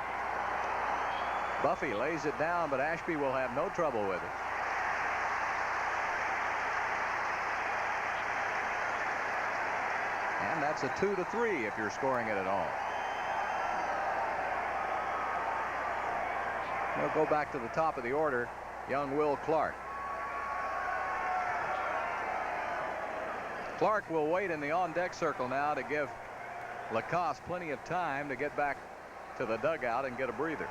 Buffy lays it down, but Ashby will have no trouble with it. And that's a 2-3 if you're scoring it at all. We'll go back to the top of the order. Young Will Clark. Clark will wait in the on-deck circle now to give Lacoste plenty of time to get back to the dugout and get a breather.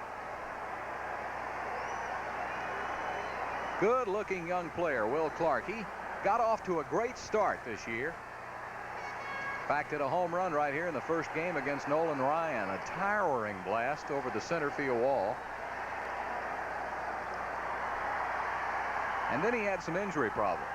Good-looking young player, Will Clark. He got off to a great start this year. In fact, hit a home run right here in the first game against Nolan Ryan. A towering blast over the center field wall. And then he had some injury problems.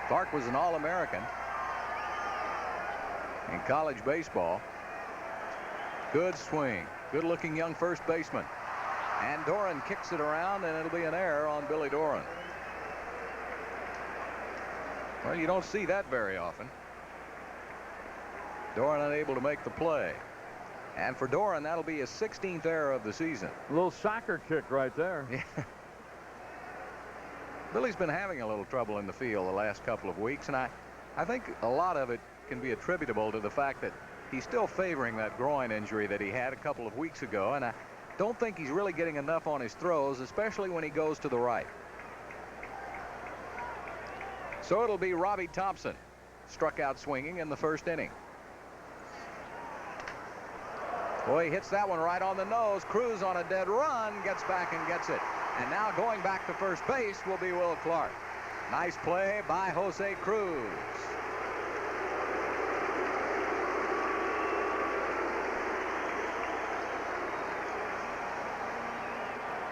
Clark was an All-American in college baseball. Good swing. Good-looking young first baseman. And Doran kicks it around, and it'll be an error on Billy Doran. Well, you don't see that very often. Doran unable to make the play. And for Doran, that'll be his 16th error of the season. A little soccer kick right there. Yeah. Billy's been having a little trouble in the field the last couple of weeks, and I think a lot of it can be attributable to the fact that he's still favoring that groin injury that he had a couple of weeks ago, and I don't think he's really getting enough on his throws, especially when he goes to the right. So it'll be Robbie Thompson, struck out swinging in the first inning. Boy, he hits that one right on the nose. Cruz on a dead run, gets back and gets it. And now going back to first base will be Will Clark. Nice play by Jose Cruz.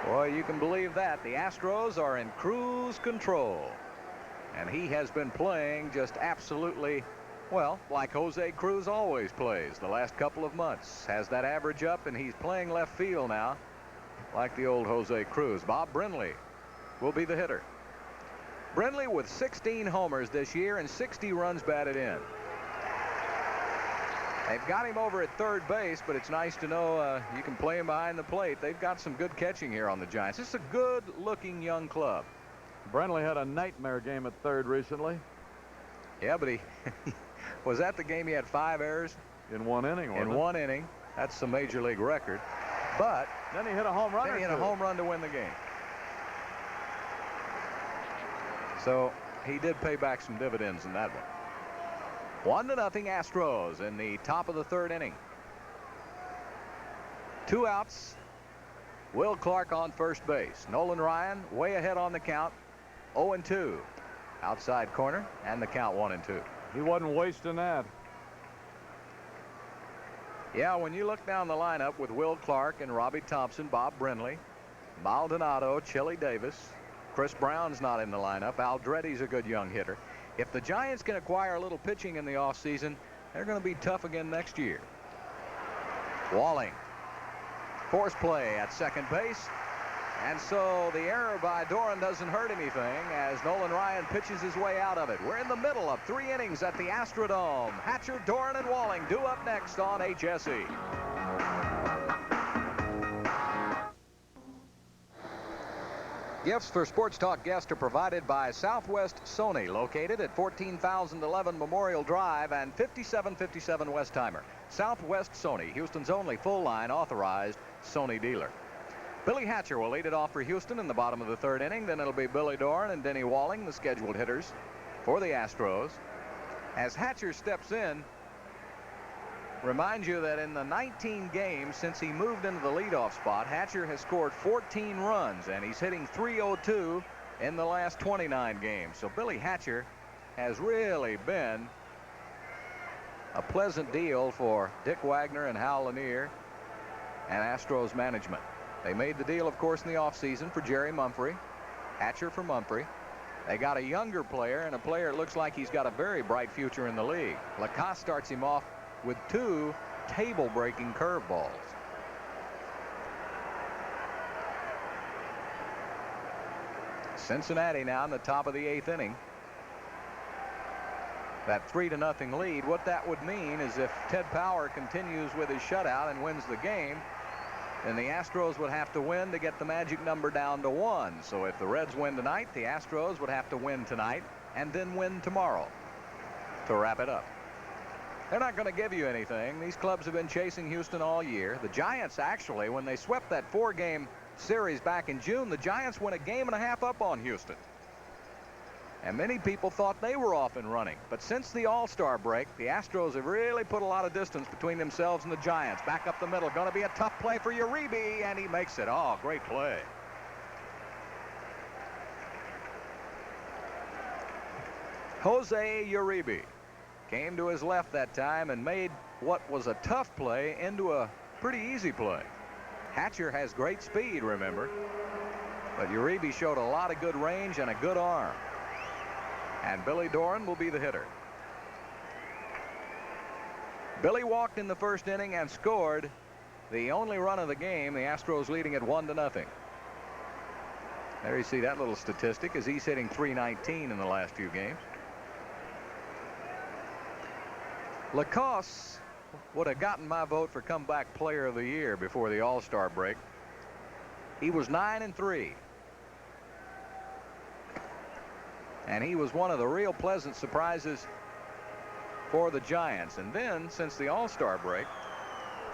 Boy, you can believe that. The Astros are in cruise control. And he has been playing just absolutely, well, like Jose Cruz always plays the last couple of months. Has that average up, and he's playing left field now like the old Jose Cruz. Bob Brenly will be the hitter. Brenly with 16 homers this year and 60 runs batted in. They've got him over at third base, but it's nice to know you can play him behind the plate. They've got some good catching here on the Giants. This is a good-looking young club. Brenly had a nightmare game at third recently. Yeah, but he was that the game he had 5 errors? In one inning, wasn't it? In one inning. That's the major league record. But then he hit a home run. Then he hit a home run to win the game. So he did pay back some dividends in that one. 1-0 Astros in the top of the third inning. 2 outs. Will Clark on first base. Nolan Ryan way ahead on the count. 0-2. Outside corner, and the count 1-2. He wasn't wasting that. Yeah, when you look down the lineup with Will Clark and Robbie Thompson, Bob Brenly, Maldonado, Chili Davis, Chris Brown's not in the lineup. Aldretti's a good young hitter. If the Giants can acquire a little pitching in the offseason, they're going to be tough again next year. Walling. Force play at second base. And so the error by Doran doesn't hurt anything as Nolan Ryan pitches his way out of it. We're in the middle of 3 innings at the Astrodome. Hatcher, Doran, and Walling due up next on HSE. Gifts for Sports Talk guests are provided by Southwest Sony, located at 14,011 Memorial Drive and 5757 Westheimer. Southwest Sony, Houston's only full-line authorized Sony dealer. Billy Hatcher will lead it off for Houston in the bottom of the third inning. Then it'll be Billy Doran and Denny Walling, the scheduled hitters for the Astros. As Hatcher steps in, remind you that in the 19 games since he moved into the leadoff spot, Hatcher has scored 14 runs, and he's hitting .302 in the last 29 games. So Billy Hatcher has really been a pleasant deal for Dick Wagner and Hal Lanier and Astros management. They made the deal, of course, in the offseason for Jerry Mumphrey. Hatcher for Mumphrey. They got a younger player, and a player that looks like he's got a very bright future in the league. Lacoste starts him off with 2 table-breaking curveballs. Cincinnati now in the top of the 8th inning. That 3-0 lead. What that would mean is if Ted Power continues with his shutout and wins the game, then the Astros would have to win to get the magic number down to 1. So if the Reds win tonight, the Astros would have to win tonight and then win tomorrow to wrap it up. They're not going to give you anything. These clubs have been chasing Houston all year. The Giants, actually, when they swept that 4-game series back in June, the Giants went 1.5 games up on Houston. And many people thought they were off and running. But since the All-Star break, the Astros have really put a lot of distance between themselves and the Giants. Back up the middle. Going to be a tough play for Uribe, and he makes it. Oh, great play. Jose Uribe came to his left that time and made what was a tough play into a pretty easy play. Hatcher has great speed, remember. But Uribe showed a lot of good range and a good arm. And Billy Doran will be the hitter. Billy walked in the first inning and scored the only run of the game. The Astros leading at 1-0. There you see that little statistic as he's hitting .319 in the last few games. Lacoste would have gotten my vote for comeback player of the year before the All-Star break. He was 9-3. And he was one of the real pleasant surprises for the Giants. And then, since the All-Star break,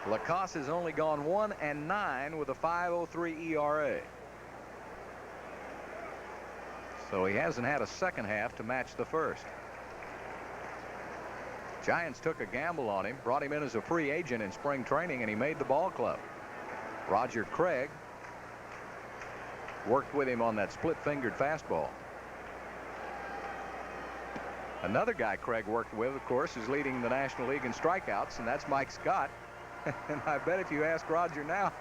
Lacoste has only gone 1-9 with a 5.03 ERA. So he hasn't had a second half to match the first. Giants took a gamble on him, brought him in as a free agent in spring training, and he made the ball club. Roger Craig worked with him on that split-fingered fastball. Another guy Craig worked with, of course, is leading the National League in strikeouts, and that's Mike Scott. And I bet if you ask Roger now,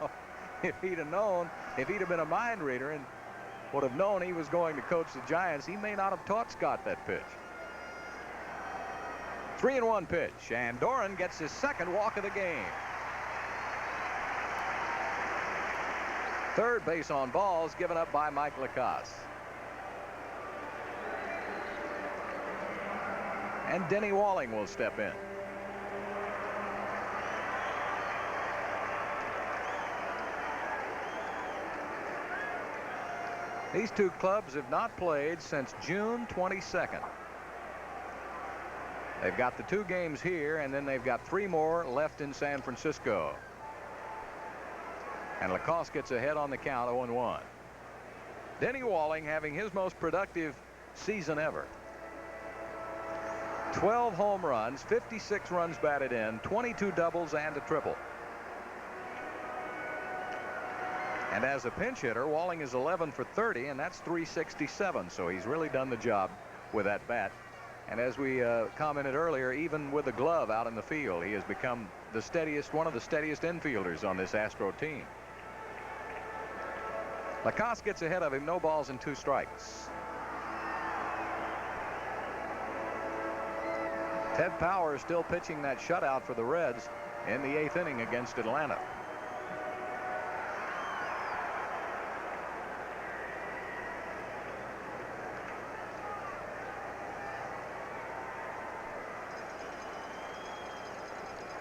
if he'd have known, if he'd have been a mind reader and would have known he was going to coach the Giants, he may not have taught Scott that pitch. 3-1 pitch, and Doran gets his second walk of the game. Third base on balls given up by Mike Lacoste. And Denny Walling will step in. These two clubs have not played since June 22nd. They've got the 2 games here, and then they've got 3 more left in San Francisco. And Lacoste gets ahead on the count, 0-1. Denny Walling having his most productive season ever. 12 home runs, 56 runs batted in, 22 doubles and a triple. And as a pinch hitter, Walling is 11 for 30, and that's .367. So he's really done the job with that bat. And as we commented earlier, even with the glove out in the field, he has become the steadiest, one of the steadiest infielders on this Astro team. Lacoste gets ahead of him, no balls and 2 strikes. Ted Power is still pitching that shutout for the Reds in the 8th inning against Atlanta.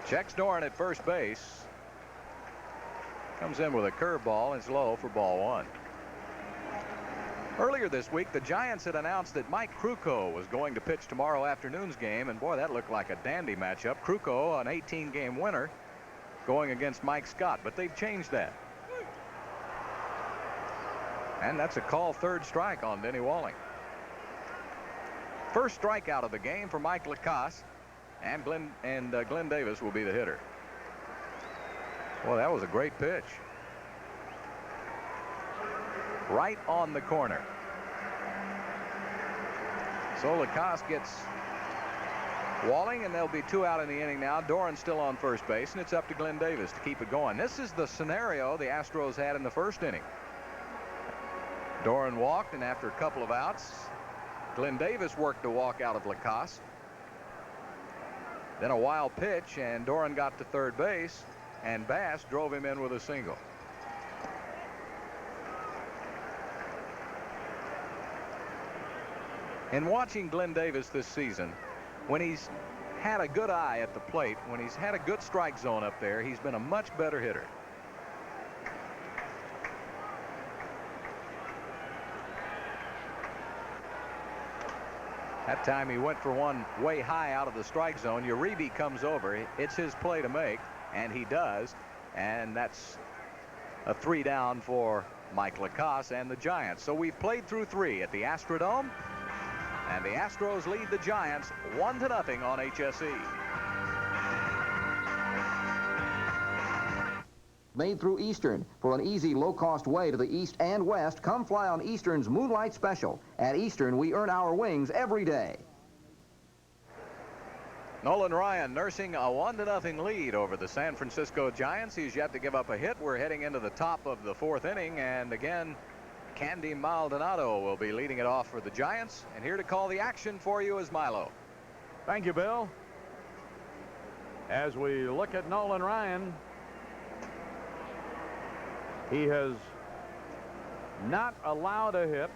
Checks Doran at first base. Comes in with a curveball. It's low for ball 1. Earlier this week, the Giants had announced that Mike Krukow was going to pitch tomorrow afternoon's game, and boy, that looked like a dandy matchup. Krukow, an 18-game winner, going against Mike Scott, but they've changed that. And that's a call, 3rd strike on Denny Walling. First strikeout of the game for Mike Lacoste, and Glenn Davis will be the hitter. Well, that was a great pitch. Right on the corner. So Lacoste gets Walling, and there'll be 2 out in the inning now. Doran's still on first base, and it's up to Glenn Davis to keep it going. This is the scenario the Astros had in the first inning. Doran walked, and after a couple of outs, Glenn Davis worked the walk out of Lacoste. Then a wild pitch, and Doran got to third base, and Bass drove him in with a single. In watching Glenn Davis this season, when he's had a good eye at the plate, when he's had a good strike zone up there, he's been a much better hitter. That time he went for one way high out of the strike zone. Uribe comes over. It's his play to make, and he does. And that's a 3 down for Mike Lacoste and the Giants. So we've played through 3 at the Astrodome, and the Astros lead the Giants 1-0 on HSE. Made through Eastern. For an easy, low-cost way to the east and west, come fly on Eastern's Moonlight Special. At Eastern, we earn our wings every day. Nolan Ryan nursing a 1-0 lead over the San Francisco Giants. He's yet to give up a hit. We're heading into the top of the 4th inning, and again, Candy Maldonado will be leading it off for the Giants. And here to call the action for you is Milo. Thank you, Bill. As we look at Nolan Ryan, he has not allowed a hit.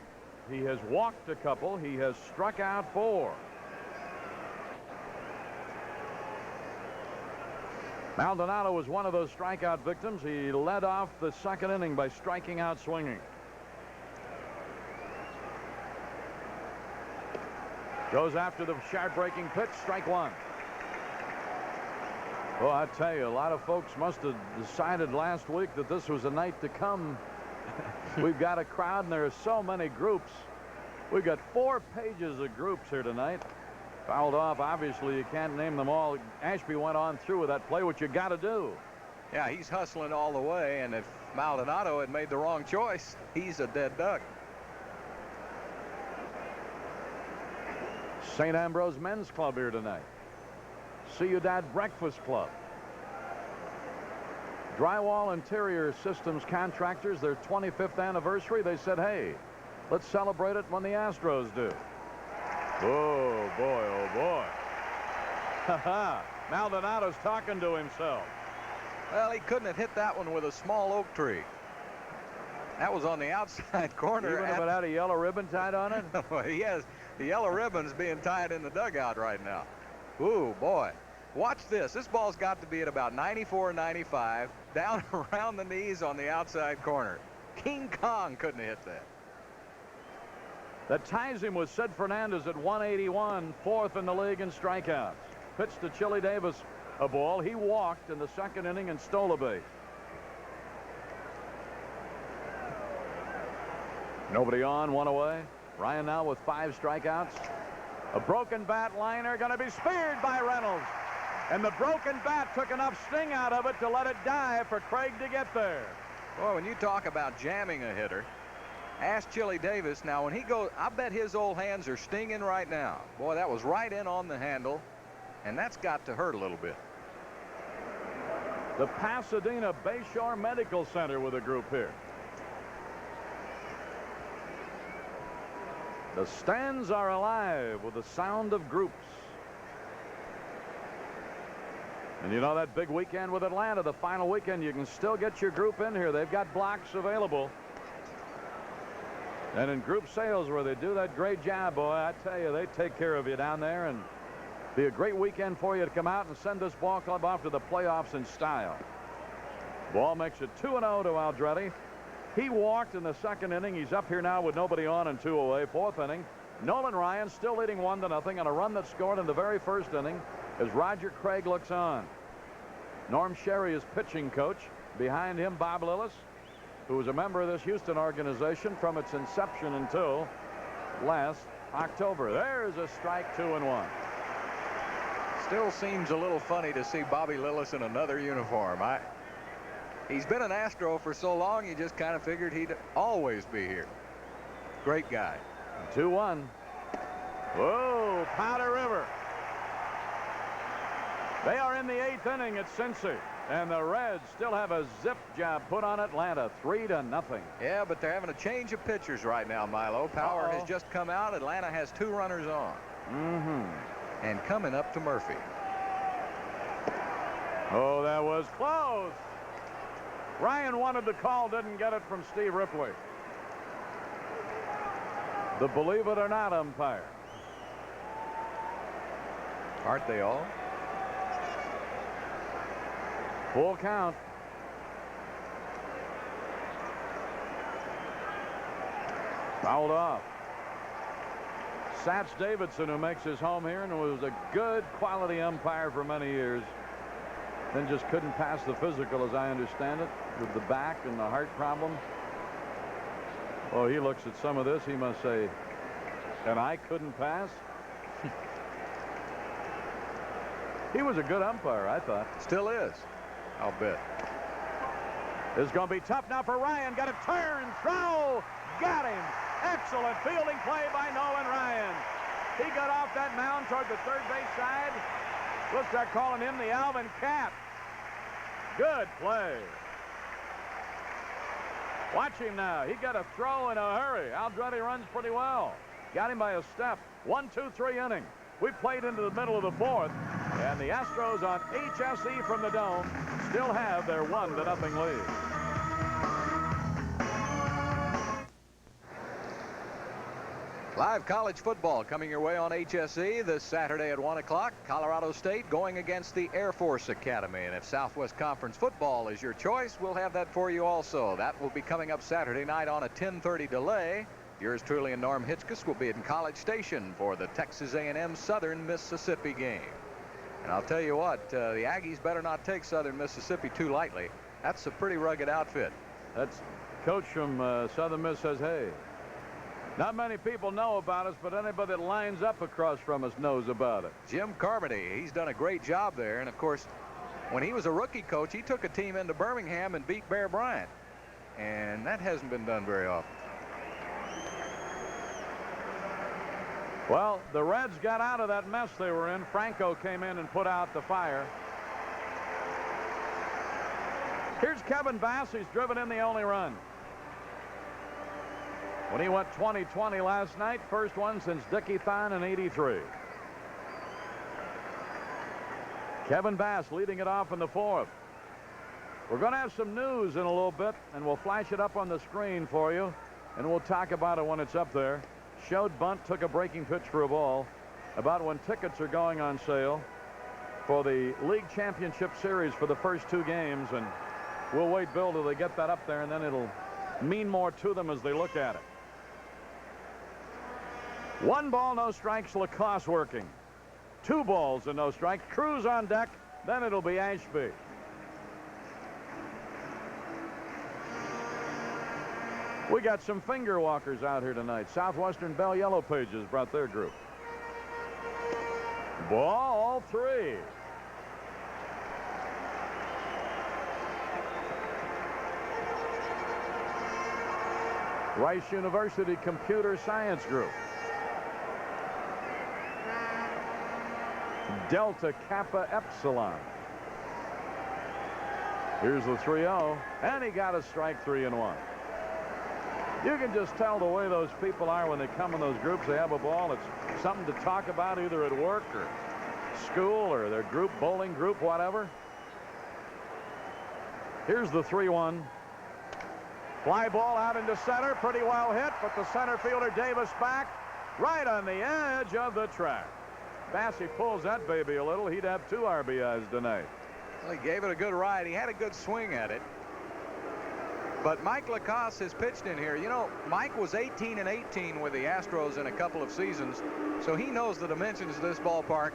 He has walked a couple. He has struck out 4. Maldonado was one of those strikeout victims. He led off the 2nd inning by striking out swinging. Goes after the sharp-breaking pitch. Strike one. Well, I tell you, a lot of folks must have decided last week that this was a night to come. We've got a crowd, and there are so many groups. We've got 4 pages of groups here tonight. Fouled off. Obviously, you can't name them all. Ashby went on through with that play, which you got to do. Yeah, he's hustling all the way, and if Maldonado had made the wrong choice, he's a dead duck. St. Ambrose Men's Club here tonight. Ciudad Breakfast Club. Drywall Interior Systems Contractors, their 25th anniversary. They said, hey, let's celebrate it when the Astros do. Oh, boy, oh, boy. Maldonado's talking to himself. Well, he couldn't have hit that one with a small oak tree. That was on the outside corner. Even if it had a yellow ribbon tied on it? Well, he has the yellow ribbons being tied in the dugout right now. Ooh, boy. Watch this. This ball's got to be at about 94, 95, down around the knees on the outside corner. King Kong couldn't have hit that. That ties him with Sid Fernandez at 181, 4th in the league in strikeouts. Pitched to Chili Davis a ball. He walked in the 2nd inning and stole a base. Nobody on, 1 away. Ryan now with 5 strikeouts. A broken bat liner going to be speared by Reynolds. And the broken bat took enough sting out of it to let it die for Craig to get there. Boy, when you talk about jamming a hitter, ask Chili Davis. Now, when he goes, I bet his old hands are stinging right now. Boy, that was right in on the handle, and that's got to hurt a little bit. The Pasadena Bayshore Medical Center with a group here. The stands are alive with the sound of groups. And you know that big weekend with Atlanta, the final weekend, you can still get your group in here. They've got blocks available. And in group sales where they do that great job, boy, I tell you, they take care of you down there, and be a great weekend for you to come out and send this ball club off to the playoffs in style. Ball makes it 2-0 to Aldretti. He walked in the 2nd inning. He's up here now with nobody on and 2 away. 4th inning. Nolan Ryan still leading 1-0 on a run that scored in the very 1st inning as Roger Craig looks on. Norm Sherry is pitching coach. Behind him, Bob Lillis, who was a member of this Houston organization from its inception until last October. There's a strike, 2-1. Still seems a little funny to see Bobby Lillis in another uniform. He's been an Astro for so long, you just kind of figured he'd always be here. Great guy. 2-1. Whoa, Powder River. They are in the 8th inning at Cincy, and the Reds still have a zip job put on Atlanta, 3-0. Yeah, but they're having a change of pitchers right now, Milo. Power has just come out. Atlanta has 2 runners on. And coming up to Murphy. Oh, that was close. Ryan wanted the call, didn't get it from Steve Ripley. The believe it or not umpire. Aren't they all? Full count. Fouled off. Satch Davidson, who makes his home here and was a good quality umpire for many years, then just couldn't pass the physical, as I understand it, with the back and the heart problem. Oh, he looks at some of this. He must say, and I couldn't pass? He was a good umpire, I thought. Still is. I'll bet. It's going to be tough now for Ryan. Got to turn, throw, got him. Excellent fielding play by Nolan Ryan. He got off that mound toward the 3rd base side. We'll start calling him the Alvin Cat. Good play. Watch him now. He got a throw in a hurry. Aldretti runs pretty well. Got him by a step. 1-2-3 inning. We played into the middle of the 4th, and the Astros on HSE from the Dome still have their 1-0 lead. Live college football coming your way on HSE this Saturday at 1 o'clock. Colorado State going against the Air Force Academy. And if Southwest Conference football is your choice, we'll have that for you also. That will be coming up Saturday night on a 10:30 delay. Yours truly and Norm Hitchcock will be in College Station for the Texas A&M Southern Mississippi game. And I'll tell you what, the Aggies better not take Southern Mississippi too lightly. That's a pretty rugged outfit. That's coach from Southern Miss says, hey, not many people know about us, but anybody that lines up across from us knows about it. Jim Carmody, he's done a great job there. And of course, when he was a rookie coach, he took a team into Birmingham and beat Bear Bryant. And that hasn't been done very often. Well, the Reds got out of that mess they were in. Franco came in and put out the fire. Here's Kevin Bass. He's driven in the only run. When he went 20-20 last night, first one since Dickie Thon in '83. Kevin Bass leading it off in the fourth. We're going to have some news in a little bit, and we'll flash it up on the screen for you, and we'll talk about it when it's up there. Showed bunt, took a breaking pitch for a ball. About when tickets are going on sale for the League Championship Series for the first 2 games, and we'll wait, Bill, till they get that up there, and then it'll mean more to them as they look at it. 1 ball, no strikes, Lacoste working. 2 balls and no strikes. Cruz on deck, then it'll be Ashby. We got some finger walkers out here tonight. Southwestern Bell Yellow Pages brought their group. Ball 3. Rice University Computer Science Group. Delta Kappa Epsilon. Here's the 3-0, and he got a strike 3 and 1. You can just tell the way those people are when they come in those groups. They have a ball. It's something to talk about either at work or school or their group, bowling group, whatever. Here's the 3-1. Fly ball out into center. Pretty well hit, but the center fielder Davis back right on the edge of the track. Bassey pulls that baby a little. He'd have 2 RBIs tonight. Well, he gave it a good ride. He had a good swing at it. But Mike Lacoste has pitched in here. You know, Mike was 18-18 with the Astros in a couple of seasons, so he knows the dimensions of this ballpark,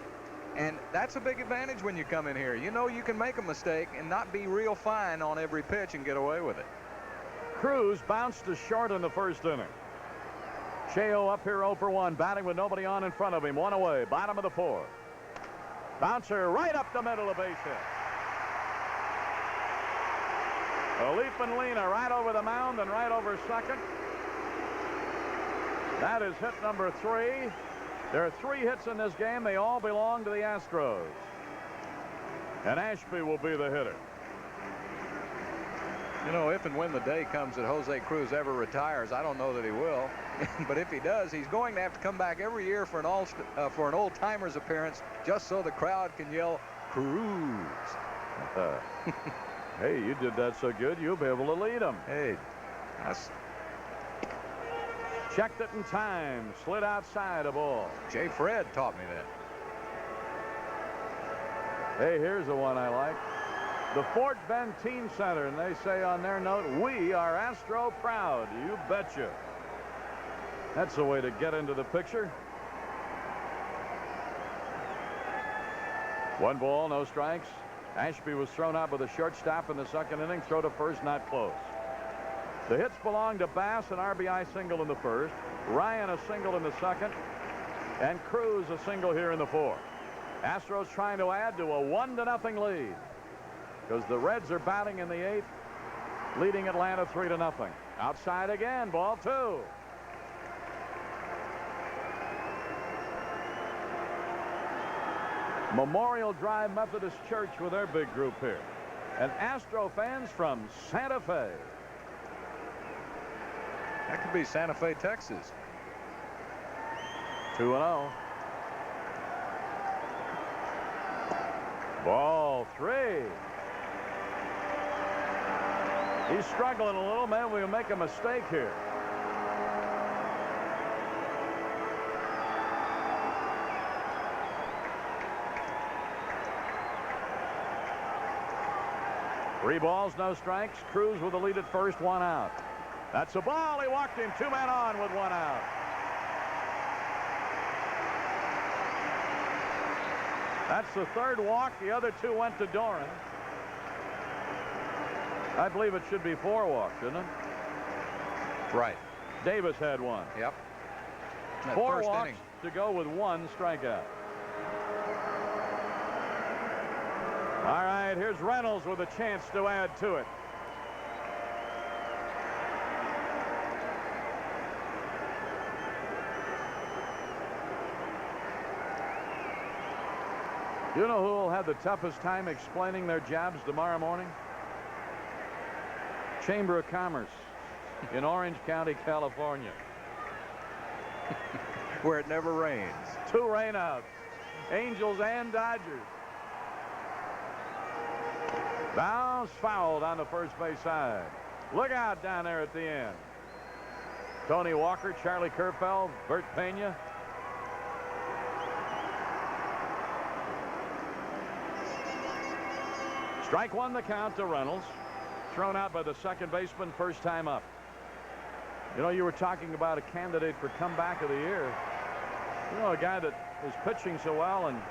and that's a big advantage when you come in here. You know you can make a mistake and not be real fine on every pitch and get away with it. Cruz bounced to short in the first inning. Cheo up here 0 for 1, batting with nobody on in front of him. 1 away, bottom of the 4th. Bouncer right up the middle, a base hit. Leap and Lena right over the mound and right over second. That is hit number 3. There are 3 hits in this game. They all belong to the Astros. And Ashby will be the hitter. You know, if and when the day comes that Jose Cruz ever retires, I don't know that he will. But if he does, he's going to have to come back every year for an old-timers appearance just so the crowd can yell, Cruz. Hey, you did that so good, you'll be able to lead them. Hey, that's... Checked it in time, slid outside a ball. Jay Fred taught me that. Hey, here's the one I like. The Fort Bend Teen Center, and they say on their note, we are Astro proud. You betcha. That's the way to get into the picture. 1 ball, no strikes. Ashby was thrown out by the shortstop in the second inning. Throw to first, not close. The hits belong to Bass, an RBI single in the first. Ryan a single in the second. And Cruz a single here in the 4th. Astros trying to add to a 1-0 lead. Because the Reds are batting in the 8th, leading Atlanta 3-0. Outside again, ball 2. Memorial Drive Methodist Church with their big group here. And Astro fans from Santa Fe. That could be Santa Fe, Texas. 2-0. Ball 3. He's struggling a little. Maybe we'll make a mistake here. Three balls, no strikes. Cruz with the lead at first, 1 out. That's a ball. He walked him. 2 men on with 1 out. That's the 3rd walk. The other 2 went to Doran. I believe it should be 4 walks, shouldn't it? Right. Davis had 1. Yep. That 4 first walks inning. to go with 1 strikeout. All right, here's Reynolds with a chance to add to it. You know who will have the toughest time explaining their jobs tomorrow morning? Chamber of Commerce in Orange County, California. Where it never rains. 2 rainouts. Angels and Dodgers. Bounce fouled on the first base side. Look out down there at the end. Tony Walker, Charlie Kerfeld, Bert Pena. Strike 1 the count to Reynolds. Thrown out by the second baseman, first time up. You know, you were talking about a candidate for comeback of the year. You know, a guy that is pitching so well and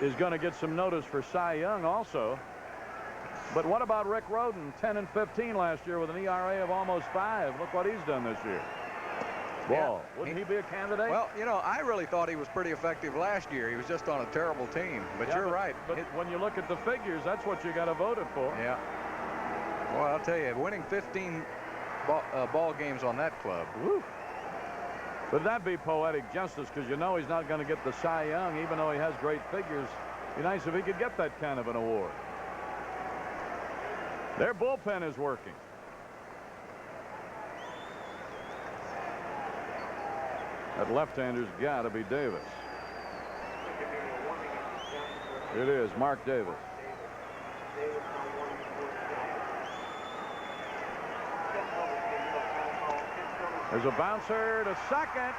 is going to get some notice for Cy Young also. But what about Rick Rhoden? 10-15 last year with an ERA of almost 5. Look what he's done this year. Ball. Yeah, Wouldn't he be a candidate? Well, you know, I really thought he was pretty effective last year. He was just on a terrible team. But Yeah, you're right. But when you look at the figures, that's what you got to vote it for. Yeah. Well, I'll tell you, winning 15 ball games on that club. Woo. But that'd be poetic justice, because you know he's not going to get the Cy Young, even though he has great figures. It'd be nice if he could get that kind of an award. Their bullpen is working. That left-hander's got to be Davis. It is Mark Davis. There's a bouncer to second.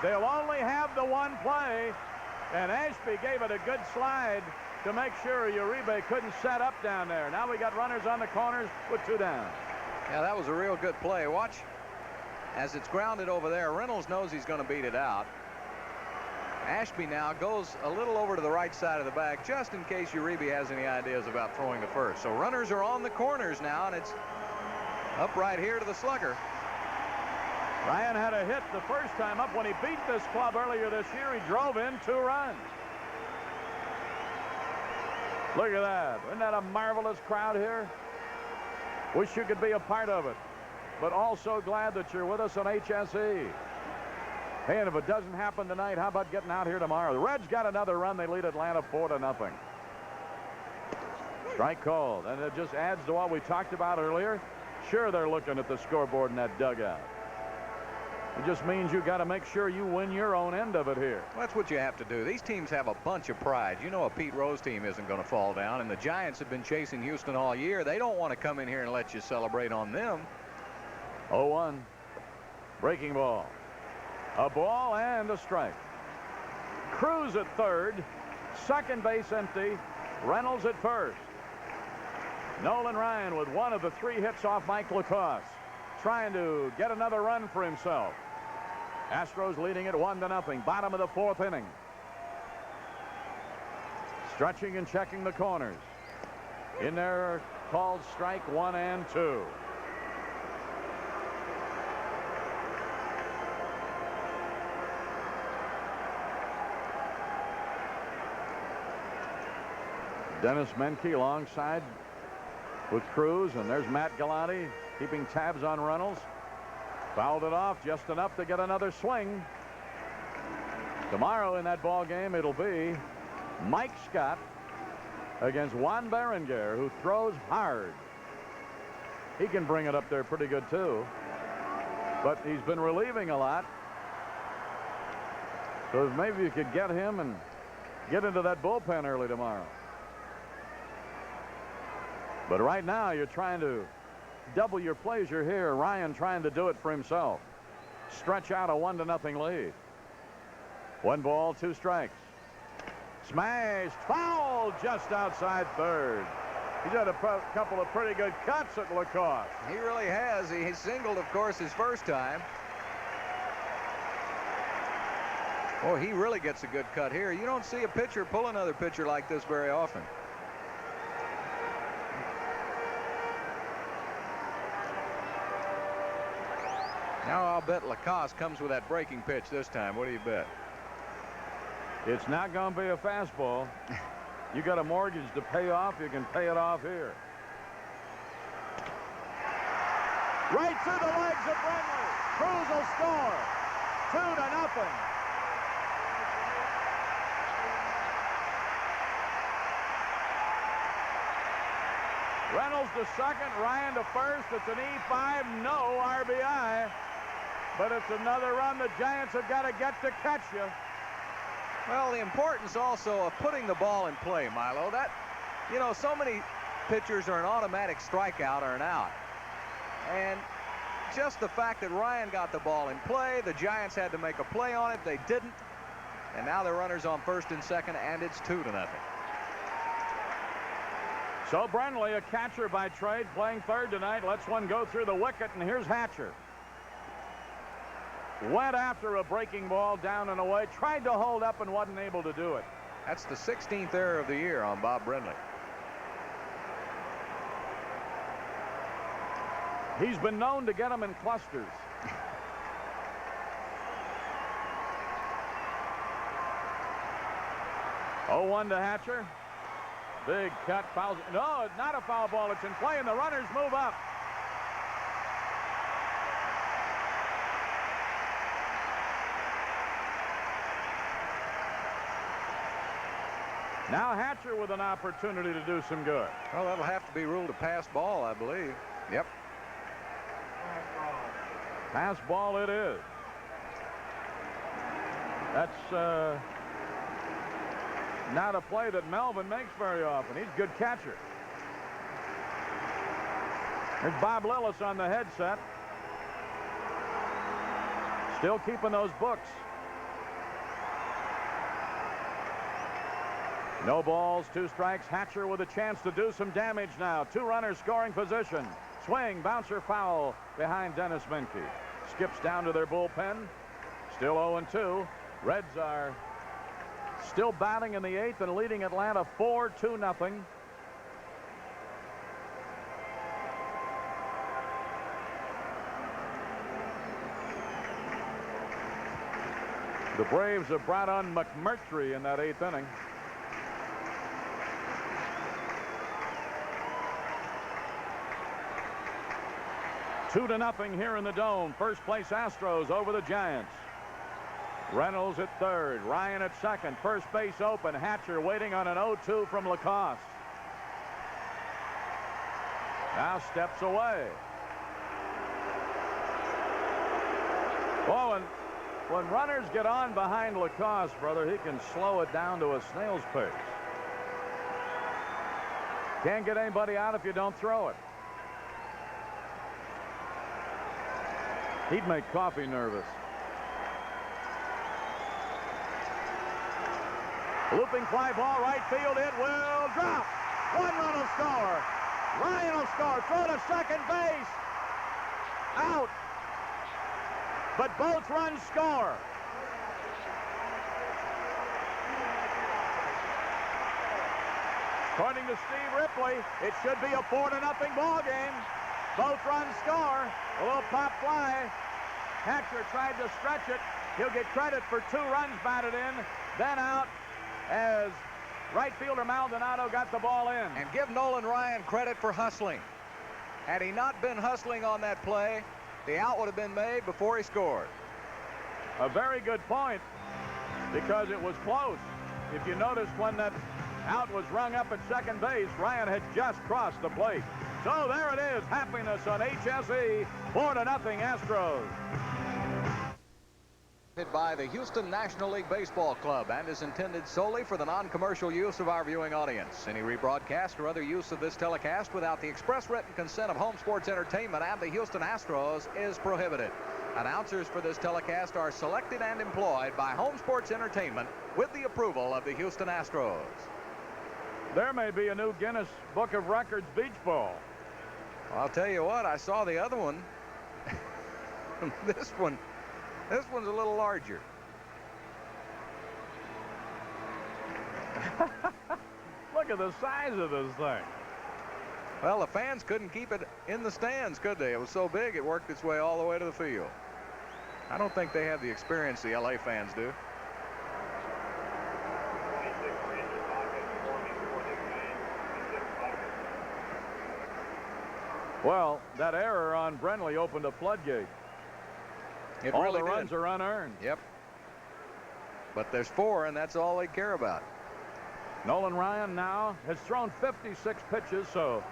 They'll only have the 1 play, and Ashby gave it a good slide to make sure Uribe couldn't set up down there. Now we got runners on the corners with 2 down. Yeah, that was a real good play. Watch as it's grounded over there. Reynolds knows he's going to beat it out. Ashby now goes a little over to the right side of the bag just in case Uribe has any ideas about throwing to first. So runners are on the corners now, and it's up right here to the slugger. Ryan had a hit the first time up when he beat this club earlier this year. He drove in 2 runs. Look at that. Isn't that a marvelous crowd here? Wish you could be a part of it, but also glad that you're with us on HSE. Hey, and if it doesn't happen tonight, how about getting out here tomorrow? The Reds got another run. They lead Atlanta 4-0. Strike called, and it just adds to what we talked about earlier. Sure, they're looking at the scoreboard in that dugout. It just means you got to make sure you win your own end of it here. Well, that's what you have to do. These teams have a bunch of pride. You know, a Pete Rose team isn't going to fall down, and the Giants have been chasing Houston all year. They don't want to come in here and let you celebrate on them. 0-1. Breaking ball. A ball and a strike. Cruz at third. Second base empty. Reynolds at first. Nolan Ryan with 1 of the 3 hits off Mike Lacoste, trying to get another run for himself. Astros leading it 1-0. Bottom of the 4th inning. Stretching and checking the corners. In there, called strike 1 and 2. Dennis Menke alongside with Cruz, and there's Matt Galante keeping tabs on Reynolds. Fouled it off just enough to get another swing. Tomorrow in that ball game, it'll be Mike Scott against Juan Berenguer, who throws hard. He can bring it up there pretty good too, but he's been relieving a lot. So maybe you could get him and get into that bullpen early tomorrow. But right now you're trying to double your pleasure here. Ryan trying to do it for himself. Stretch out a 1-0 lead. 1 ball, 2 strikes. Smashed, foul just outside third. He's had a couple of pretty good cuts at Lacoste. He really has. He singled, of course, his first time. Oh, he really gets a good cut here. You don't see a pitcher pull another pitcher like this very often. Now I'll bet Lacoste comes with that breaking pitch this time. What do you bet? It's not going to be a fastball. You got a mortgage to pay off. You can pay it off here. Right through the legs of Brindley. Cruz will score. 2-0. Reynolds to second, Ryan to first. It's an E5, no RBI. But it's another run the Giants have got to get to catch you. Well, the importance also of putting the ball in play, Milo. That, you know, so many pitchers are an automatic strikeout or an out. And just the fact that Ryan got the ball in play, the Giants had to make a play on it. They didn't. And now the runner's on first and second, and it's 2-0. So Brindley, a catcher by trade, playing third tonight, lets one go through the wicket, and here's Hatcher. Went after a breaking ball down and away, tried to hold up and wasn't able to do it. That's the 16th error of the year on Bob Brindley. He's been known to get them in clusters. Oh, 1 to Hatcher. Big cut, fouls. No, it's not a foul ball. It's in play, and the runners move up. Now Hatcher with an opportunity to do some good. Well, that'll have to be ruled a pass ball, I believe. Yep. Pass ball it is. That's not a play that Melvin makes very often. He's a good catcher. There's Bob Lillis on the headset. Still keeping those books. No balls, 2 strikes. Hatcher with a chance to do some damage now. 2 runners scoring position. Swing, bouncer, foul behind Dennis Menke. Skips down to their bullpen. Still 0-2. Reds are still batting in the 8th and leading Atlanta 4-2-0. The Braves have brought on McMurtry in that 8th inning. Two to nothing here in the Dome. First place Astros over the Giants. Reynolds at third. Ryan at second. First base open. Hatcher waiting on an 0-2 from Lacoste. Now steps away. Oh, and when runners get on behind Lacoste, brother, he can slow it down to a snail's pace. Can't get anybody out if you don't throw it. He'd make Coffee nervous. Looping fly ball, right field, it will drop. 1 run will score. Ryan will score. Throw to second base. Out. But both runs score. According to Steve Ripley, it should be a 4-0 ball game. Both runs score. A little pop fly. Hatcher tried to stretch it. He'll get credit for 2 runs batted in. Then out as right fielder Maldonado got the ball in. And give Nolan Ryan credit for hustling. Had he not been hustling on that play, the out would have been made before he scored. A very good point, because it was close. If you noticed, when that out was rung up at second base, Ryan had just crossed the plate. So there it is, happiness on HSE, 4-0 Astros. By the Houston National League Baseball Club and is intended solely for the non-commercial use of our viewing audience. Any rebroadcast or other use of this telecast without the express written consent of Home Sports Entertainment and the Houston Astros is prohibited. Announcers for this telecast are selected and employed by Home Sports Entertainment with the approval of the Houston Astros. There may be a new Guinness Book of Records beach ball. I'll tell you what, I saw the other one. This one's a little larger. Look at the size of this thing. Well, the fans couldn't keep it in the stands, could they? It was so big, it worked its way all the way to the field. I don't think they have the experience the LA fans do. Well, that error on Brenly opened a floodgate. All really the runs did. are unearned. Yep. But there's 4, and that's all they care about. Nolan Ryan now has thrown 56 pitches, so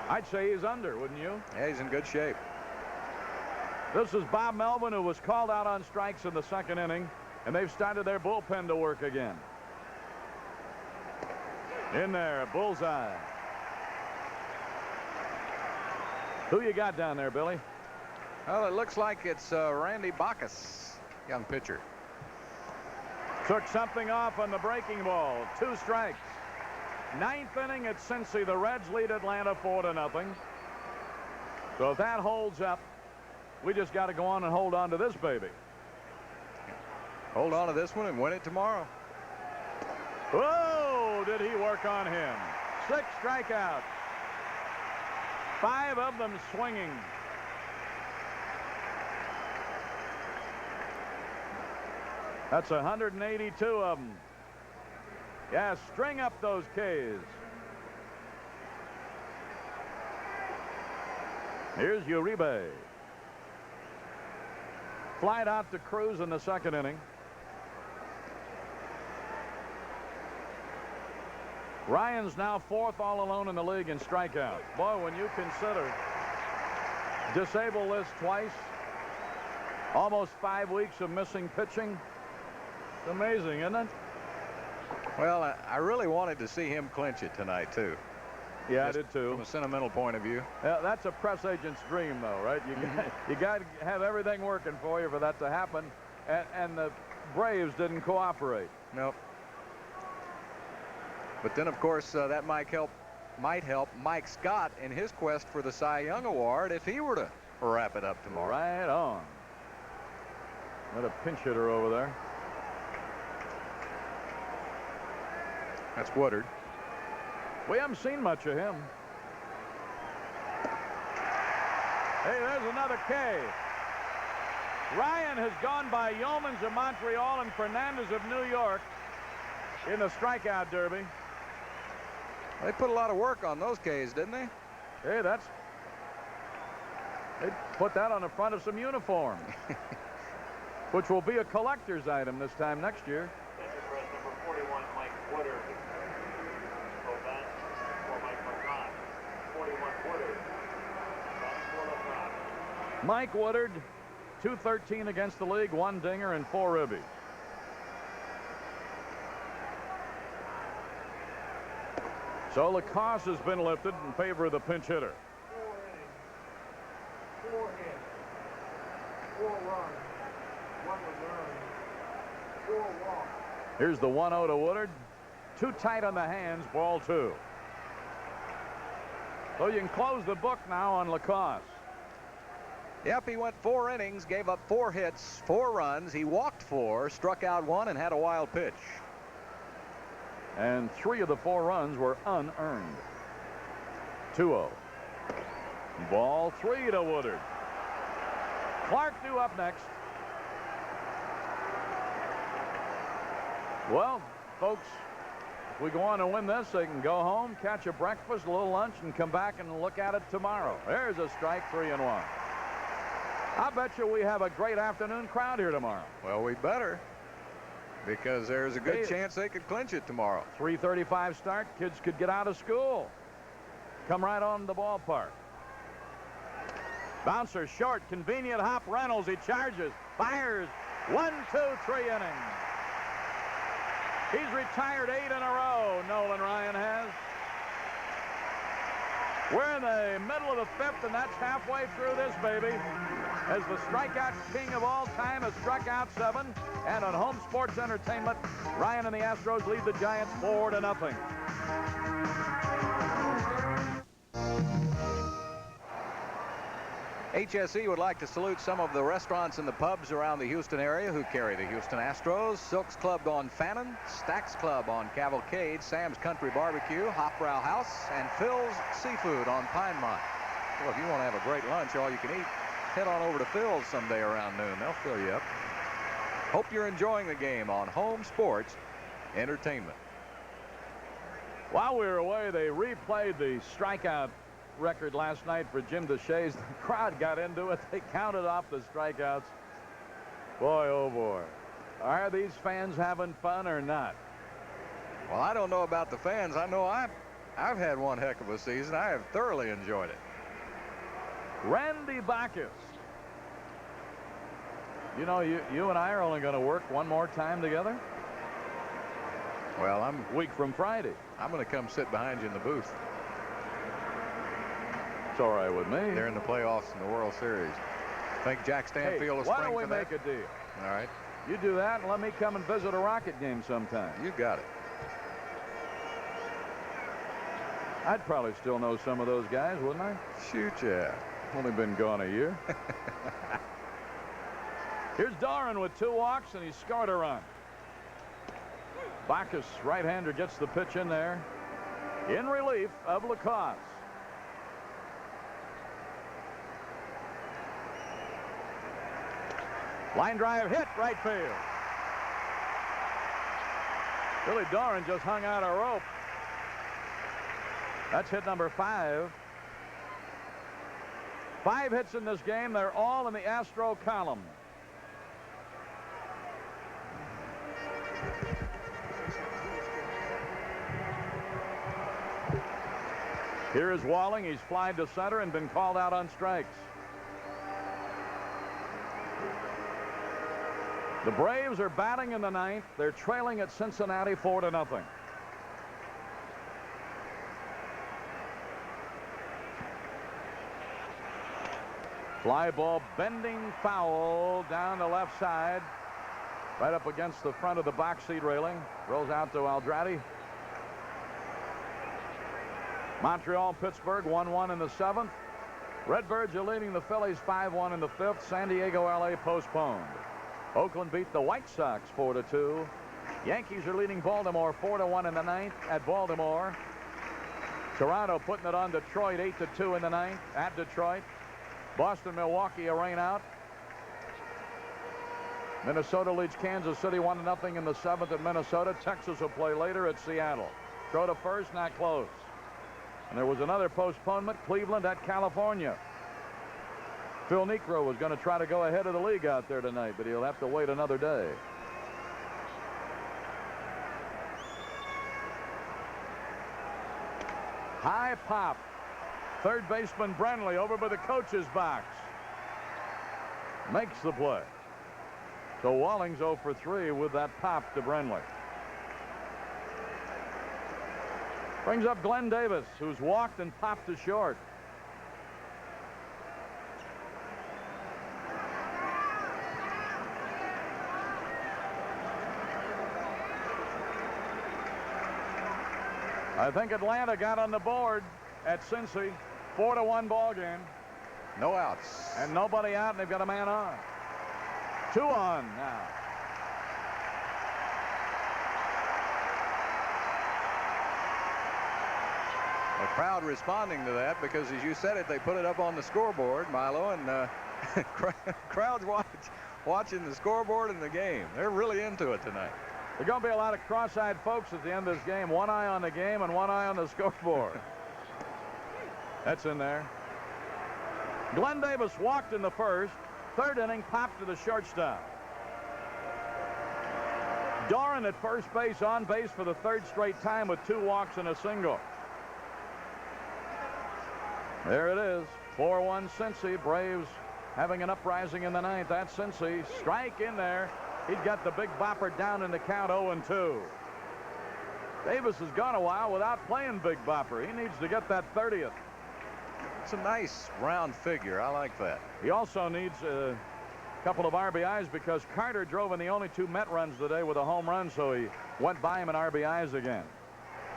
I'd say he's under, wouldn't you? Yeah, he's in good shape. This is Bob Melvin, who was called out on strikes in the 2nd inning, and they've started their bullpen to work again. In there, bullseye. Who you got down there, Billy? Well, it looks like it's Randy Bacchus, young pitcher. Took something off on the breaking ball. 2 strikes. 9th inning at Cincy. The Reds lead Atlanta 4-0. So if that holds up, we just got to go on and hold on to this baby. Hold on to this one and win it tomorrow. Whoa, did he work on him? 6 strikeouts. 5 of them swinging. That's 182 of them. Yeah, string up those Ks. Here's Uribe. Flied out to Cruz in the 2nd inning. Ryan's now 4th all alone in the league in strikeouts. Boy, when you consider disable this twice, almost 5 weeks of missing pitching, it's amazing, isn't it? Well, I really wanted to see him clinch it tonight, too. Yeah, Just I did too. From a sentimental point of view. That's a press agent's dream, though, right? You got to have everything working for you for that to happen, and the Braves didn't cooperate. Nope. But then, of course, that might help Mike Scott in his quest for the Cy Young Award if he were to wrap it up tomorrow. Right on. Got a pinch hitter over there. That's Woodard. We haven't seen much of him. Hey, there's another K. Ryan has gone by Yeomans of Montreal and Fernandez of New York in the strikeout derby. They put a lot of work on those Ks, didn't they? Hey, they put that on the front of some uniform, which will be a collector's item this time next year. Number 41, Mike Woodard. For Mike McCott. 41 Woodard. Mike Woodard, .213 against the league, 1 dinger and 4 ribbies. So Lacoste has been lifted in favor of the pinch hitter. 4 innings, 4 hits, 4 runs, 1 was earned, 4 walks. Here's the 1-0 to Woodard. Too tight on the hands, ball 2. So you can close the book now on Lacoste. Yep, he went 4 innings, gave up 4 hits, 4 runs. He walked 4, struck out 1, and had a wild pitch. And 3 of the 4 runs were unearned. 2-0. Ball 3 to Woodard. Clark due up next. Well, folks, if we go on and win this, they can go home, catch a breakfast, a little lunch, and come back and look at it tomorrow. There's a strike, 3-1. I bet you we have a great afternoon crowd here tomorrow. Well, we better, because there's a good chance they could clinch it tomorrow. 3:35 start. Kids could get out of school. Come right on the ballpark. Bouncer short. Convenient hop. Reynolds. He charges. Fires. 1, 2, 3 innings. He's retired 8 in a row. Nolan Ryan has. We're in the middle of the 5th, and that's halfway through this baby. As the strikeout king of all time has struck out 7. And on Home Sports Entertainment, Ryan and the Astros lead the Giants 4-0. HSE would like to salute some of the restaurants and the pubs around the Houston area who carry the Houston Astros. Silk's Club on Fannin, Stack's Club on Cavalcade, Sam's Country Barbecue, Hofbrau House, and Phil's Seafood on Pinemont. Well, if you want to have a great lunch, all you can eat, head on over to Phil's someday around noon. They'll fill you up. Hope you're enjoying the game on Home Sports Entertainment. While we were away, they replayed the strikeout record last night for Jim Deshaies. The crowd got into it. They counted off the strikeouts. Boy, oh boy. Are these fans having fun or not? Well, I don't know about the fans. I know I've had one heck of a season. I have thoroughly enjoyed it. Randy Bacchus. You know, you and I are only going to work one more time together. Well, I'm week from Friday. I'm going to come sit behind you in the booth. It's all right with me. They're in the playoffs in the World Series. Think Jack Stanfield will spring why don't we for make that? a deal? All right. You do that and let me come and visit a Rocket game sometime. You got it. I'd probably still know some of those guys, wouldn't I? Shoot, yeah. Only been gone a year. Here's Doran with 2 walks, and he scored a run. Bacchus, right-hander, gets the pitch in there. In relief of Lacoste. Line drive hit right field. Billy Doran just hung out a rope. That's hit number 5. 5 hits in this game. They're all in the Astro column. Here is Walling. He's flied to center and been called out on strikes. The Braves are batting in the 9th. They're trailing at Cincinnati 4-0. Fly ball bending foul down the left side. Right up against the front of the box seat railing. Rolls out to Aldrati. Montreal, Pittsburgh 1-1 in the 7th. Redbirds are leading the Phillies 5-1 in the 5th. San Diego, LA postponed. Oakland beat the White Sox 4-2. Yankees are leading Baltimore 4-1 in the 9th at Baltimore. Toronto putting it on Detroit 8-2 in the 9th at Detroit. Boston, Milwaukee a rain out. Minnesota leads Kansas City 1-0 in the 7th at Minnesota. Texas will play later at Seattle. Throw to first, not close. And there was another postponement, Cleveland at California. Phil Niekro was going to try to go ahead of the league out there tonight, but he'll have to wait another day. High pop. Third baseman Brenly over by the coach's box. Makes the play. So Walling's 0 for 3 with that pop to Brenly. Brings up Glenn Davis, who's walked and popped to short. I think Atlanta got on the board at Cincy. 4-1 ball game. No outs. And nobody out, and they've got a man on. 2 on now. The crowd responding to that because, as you said it, they put it up on the scoreboard, Milo, and crowds watching the scoreboard and the game. They're really into it tonight. There's going to be a lot of cross-eyed folks at the end of this game. One eye on the game and one eye on the scoreboard. That's in there. Glenn Davis walked in the first. Third inning, popped to the shortstop. Doran at first base, on base for the 3rd straight time with 2 walks and a single. There it is. 4-1 Cincy. Braves having an uprising in the 9th. That's Cincy. Strike in there. He's got the big bopper down in the count, 0-2. Davis has gone a while without playing big bopper. He needs to get that 30th. It's a nice round figure. I like that. He also needs a couple of RBIs because Carter drove in the only 2 Met runs today with a home run, so he went by him in RBIs again.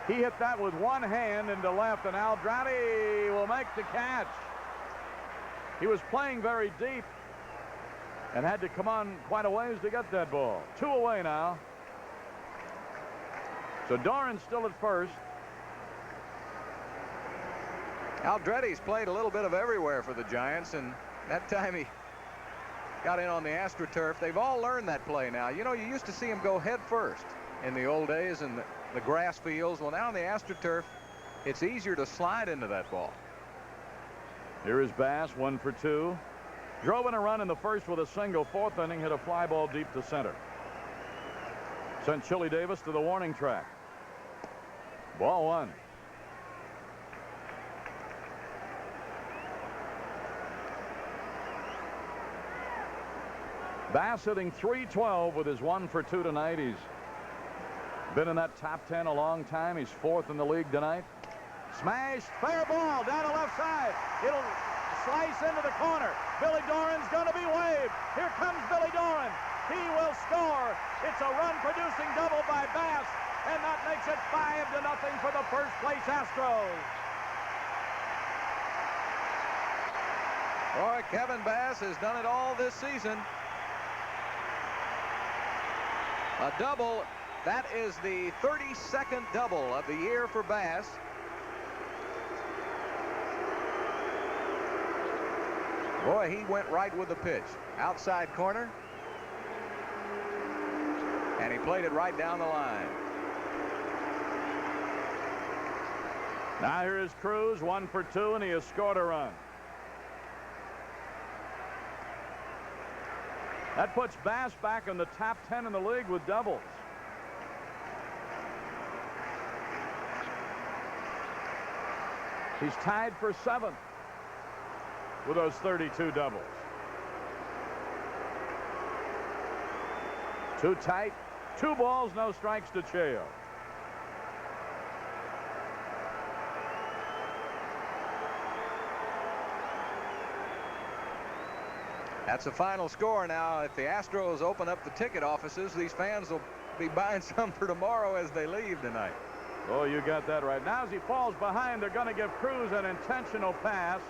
He hit that with one hand into left, and Andrade will make the catch. He was playing very deep and had to come on quite a ways to get that ball. 2 away now. So Doran's still at first. Andrade's played a little bit of everywhere for the Giants, and that time he got in on the AstroTurf. They've all learned that play now. You know, you used to see him go head first in the old days in the grass fields. Well, now on the AstroTurf, it's easier to slide into that ball. Here is Bass, 1 for 2. Drove in a run in the first with a single. 4th inning, hit a fly ball deep to center. Sent Chili Davis to the warning track. Ball 1. Bass hitting .312 with his 1 for 2 tonight. He's been in that top 10 a long time. He's 4th in the league tonight. Smashed, fair ball down the left side. It'll slice into the corner. Billy Doran's going to be waved. Here comes Billy Doran. He will score. It's a run-producing double by Bass, and that makes it 5-0 for the first-place Astros. Boy, Kevin Bass has done it all this season. A double. That is the 32nd double of the year for Bass. Boy, he went right with the pitch. Outside corner. And he played it right down the line. Now here is Cruz, 1 for 2, and he has scored a run. That puts Bass back in the top 10 in the league with doubles. He's tied for 7th with those 32 doubles. Too tight. 2 balls, no strikes to Cheo. That's the final score now. If the Astros open up the ticket offices, these fans will be buying some for tomorrow as they leave tonight. Oh, you got that right. Now as he falls behind, they're going to give Cruz an intentional pass.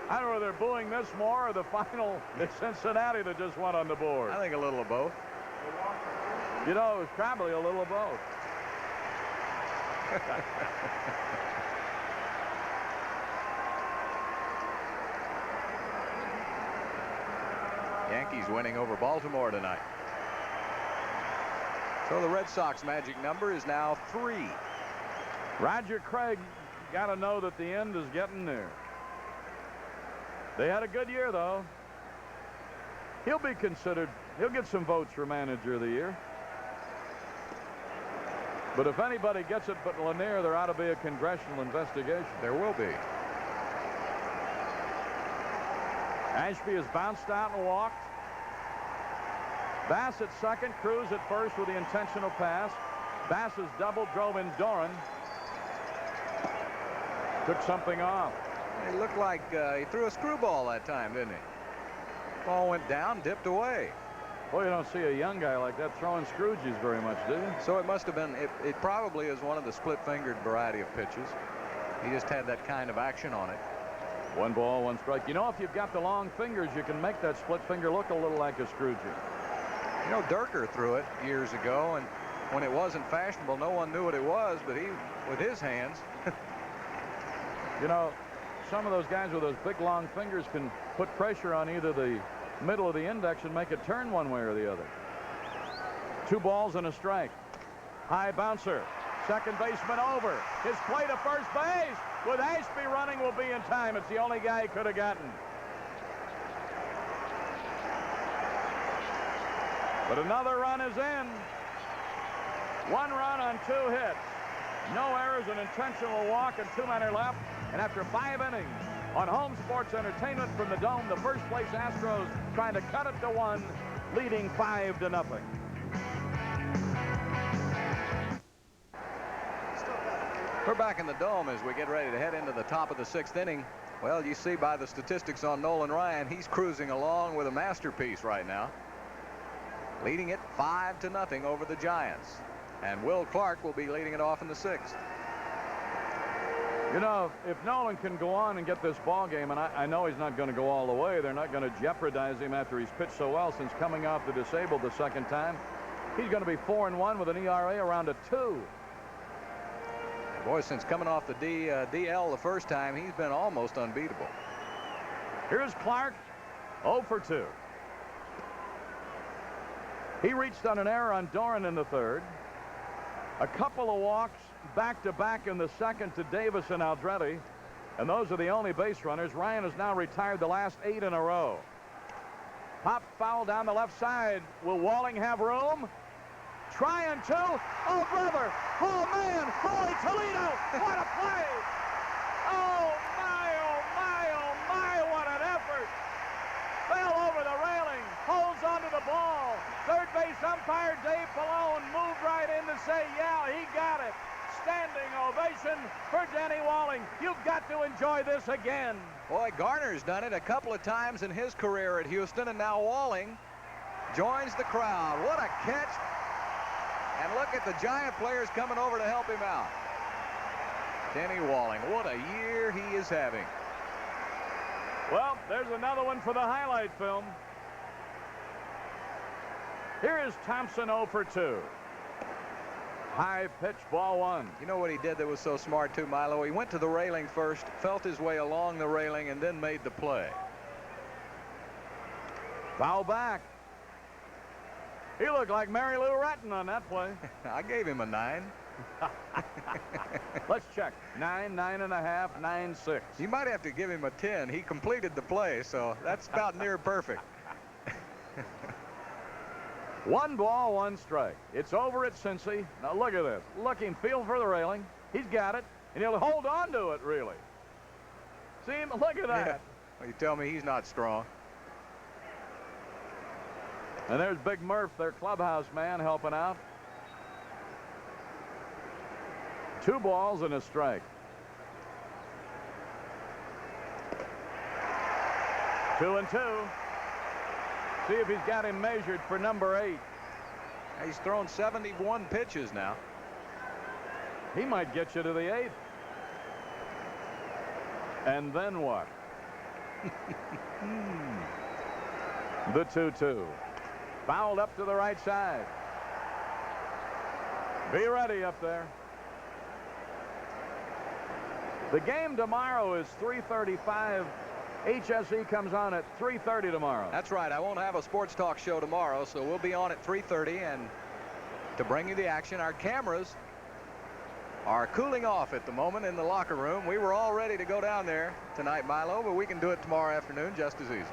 I don't know if they're booing this more or the final is Cincinnati that just went on the board. I think a little of both. You know, it's probably a little of both. Yankees winning over Baltimore tonight. So the Red Sox magic number is now 3. Roger Craig got to know that the end is getting near. They had a good year, though. He'll be considered. He'll get some votes for manager of the year. But if anybody gets it but Lanier, there ought to be a congressional investigation. There will be. Ashby has bounced out and walked. Bass at second, Cruz at first with the intentional pass. Bass's double drove in Doran. Took something off. It looked like he threw a screwball that time, didn't he? Ball went down, dipped away. Boy, you don't see a young guy like that throwing scrooges very much, do you? So it must have been, it probably is one of the split-fingered variety of pitches. He just had that kind of action on it. 1 ball, 1 strike. You know, if you've got the long fingers, you can make that split finger look a little like a screwje. You know, Durker threw it years ago, and when it wasn't fashionable, no one knew what it was, but he, with his hands. You know, some of those guys with those big long fingers can put pressure on either the middle of the index and make it turn one way or the other. 2 balls and a strike. High bouncer. Second baseman over. His play to first base. With Ashby running, will be in time. It's the only guy he could have gotten. But another run is in. 1 run on 2 hits. No errors, an intentional walk, and 2 men are left. And after 5 innings on Home Sports Entertainment from the Dome, the first place Astros trying to cut it to 1, leading 5-0. We're back in the Dome as we get ready to head into the top of the 6th inning. Well, you see by the statistics on Nolan Ryan, he's cruising along with a masterpiece right now, leading it 5-0 over the Giants. And Will Clark will be leading it off in the 6th. You know, if Nolan can go on and get this ball game, and I know he's not going to go all the way, they're not going to jeopardize him after he's pitched so well since coming off the disabled the second time. He's going to be 4-1 with an ERA around a 2. Boy, since coming off the DL the first time, he's been almost unbeatable. Here's Clark, 0 for 2. He reached on an error on Doran in the third. A couple of walks back-to-back in the second to Davis and Aldrete. And those are the only base runners. Ryan has now retired the last 8 in a row. Pop foul down the left side. Will Walling have room? Trying to. Oh, brother. Oh, man. Holy Toledo. What a play. Oh, my, oh, my, oh, my. What an effort. Fell over the railing. Holds onto the ball. Third base umpire Dave Pallone moved right in to say, yeah, he got it. Standing ovation for Denny Walling. You've got to enjoy this again. Boy, Garner's done it a couple of times in his career at Houston, and now Walling joins the crowd. What a catch. And look at the Giant players coming over to help him out. Denny Walling, what a year he is having. Well, there's another one for the highlight film. Here is Thompson 0 for 2. High pitch, ball 1. You know what he did that was so smart too, Milo? He went to the railing first, felt his way along the railing, and then made the play. Foul back. He looked like Mary Lou Retton on that play. I gave him a 9. Let's check. 9, 9.5, 9.6. You might have to give him a 10. He completed the play, so that's about near perfect. 1 ball, 1 strike. It's over at Cincy. Now look at this. Look him feel for the railing. He's got it, and he'll hold on to it, really. See him? Look at that. Yeah. Well, you tell me he's not strong. And there's Big Murph, their clubhouse man, helping out. 2 balls and a strike. 2-2. See if he's got him measured for number 8. He's thrown 71 pitches now. He might get you to the 8th. And then what? The 2-2. Fouled up to the right side. Be ready up there. The game tomorrow is 3:35. HSE comes on at 3:30 tomorrow. That's right. I won't have a sports talk show tomorrow, so we'll be on at 3:30. And to bring you the action, our cameras are cooling off at the moment in the locker room. We were all ready to go down there tonight, Milo, but we can do it tomorrow afternoon just as easy.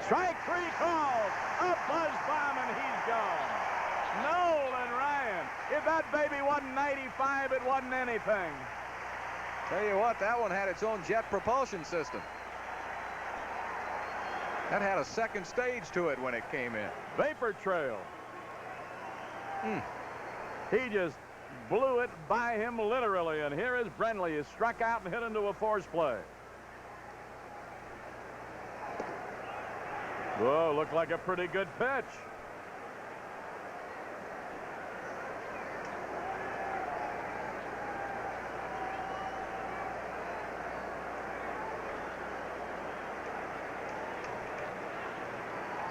Strike 3 called. A buzz bomb, and he's gone. Nolan Ryan. If that baby wasn't 95, it wasn't anything. Tell you what, that one had its own jet propulsion system. That had a second stage to it when it came in. Vapor trail. He just blew it by him literally, and here is Brenly. He struck out and hit into a force play. Whoa, looked like a pretty good pitch.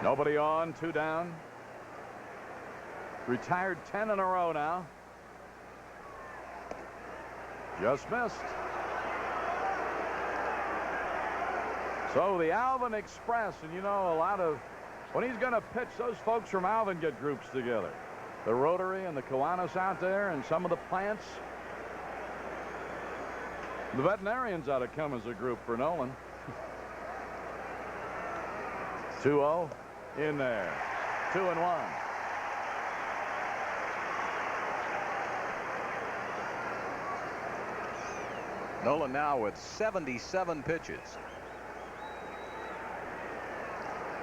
Nobody on, 2 down. Retired 10 in a row now. Just missed. So the Alvin Express, and you know, a lot of, when he's going to pitch, those folks from Alvin get groups together. The Rotary and the Kiwanis out there, and some of the plants. The veterinarians ought to come as a group for Nolan. 2-0 in there. 2-1. Nolan now with 77 pitches.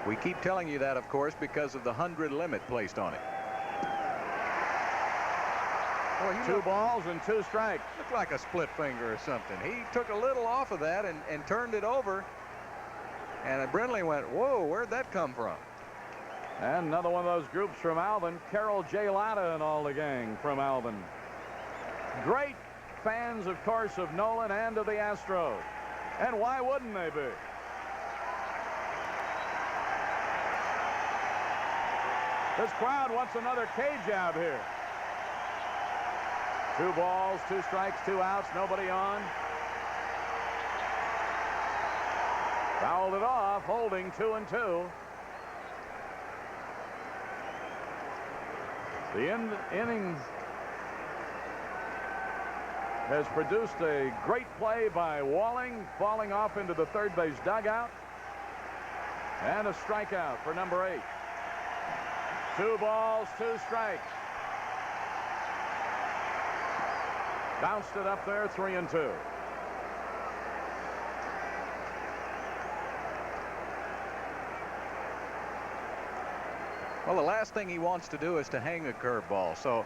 We keep telling you that, of course, because of the 100 limit placed on it. Boy, 2 balls and 2 strikes. Looked like a split finger or something. He took a little off of that and turned it over. And Brenly went, whoa, where'd that come from? And another one of those groups from Alvin. Carol J. Latta and all the gang from Alvin. Great fans, of course, of Nolan and of the Astros. And why wouldn't they be? This crowd wants another cage out here. 2 balls, 2 strikes, 2 outs, nobody on. Fouled it off, holding 2-2. The inning has produced a great play by Walling, falling off into the third base dugout. And a strikeout for number 8. 2 balls, 2 strikes. Bounced it up there, 3-2. Well, the last thing he wants to do is to hang a curveball. So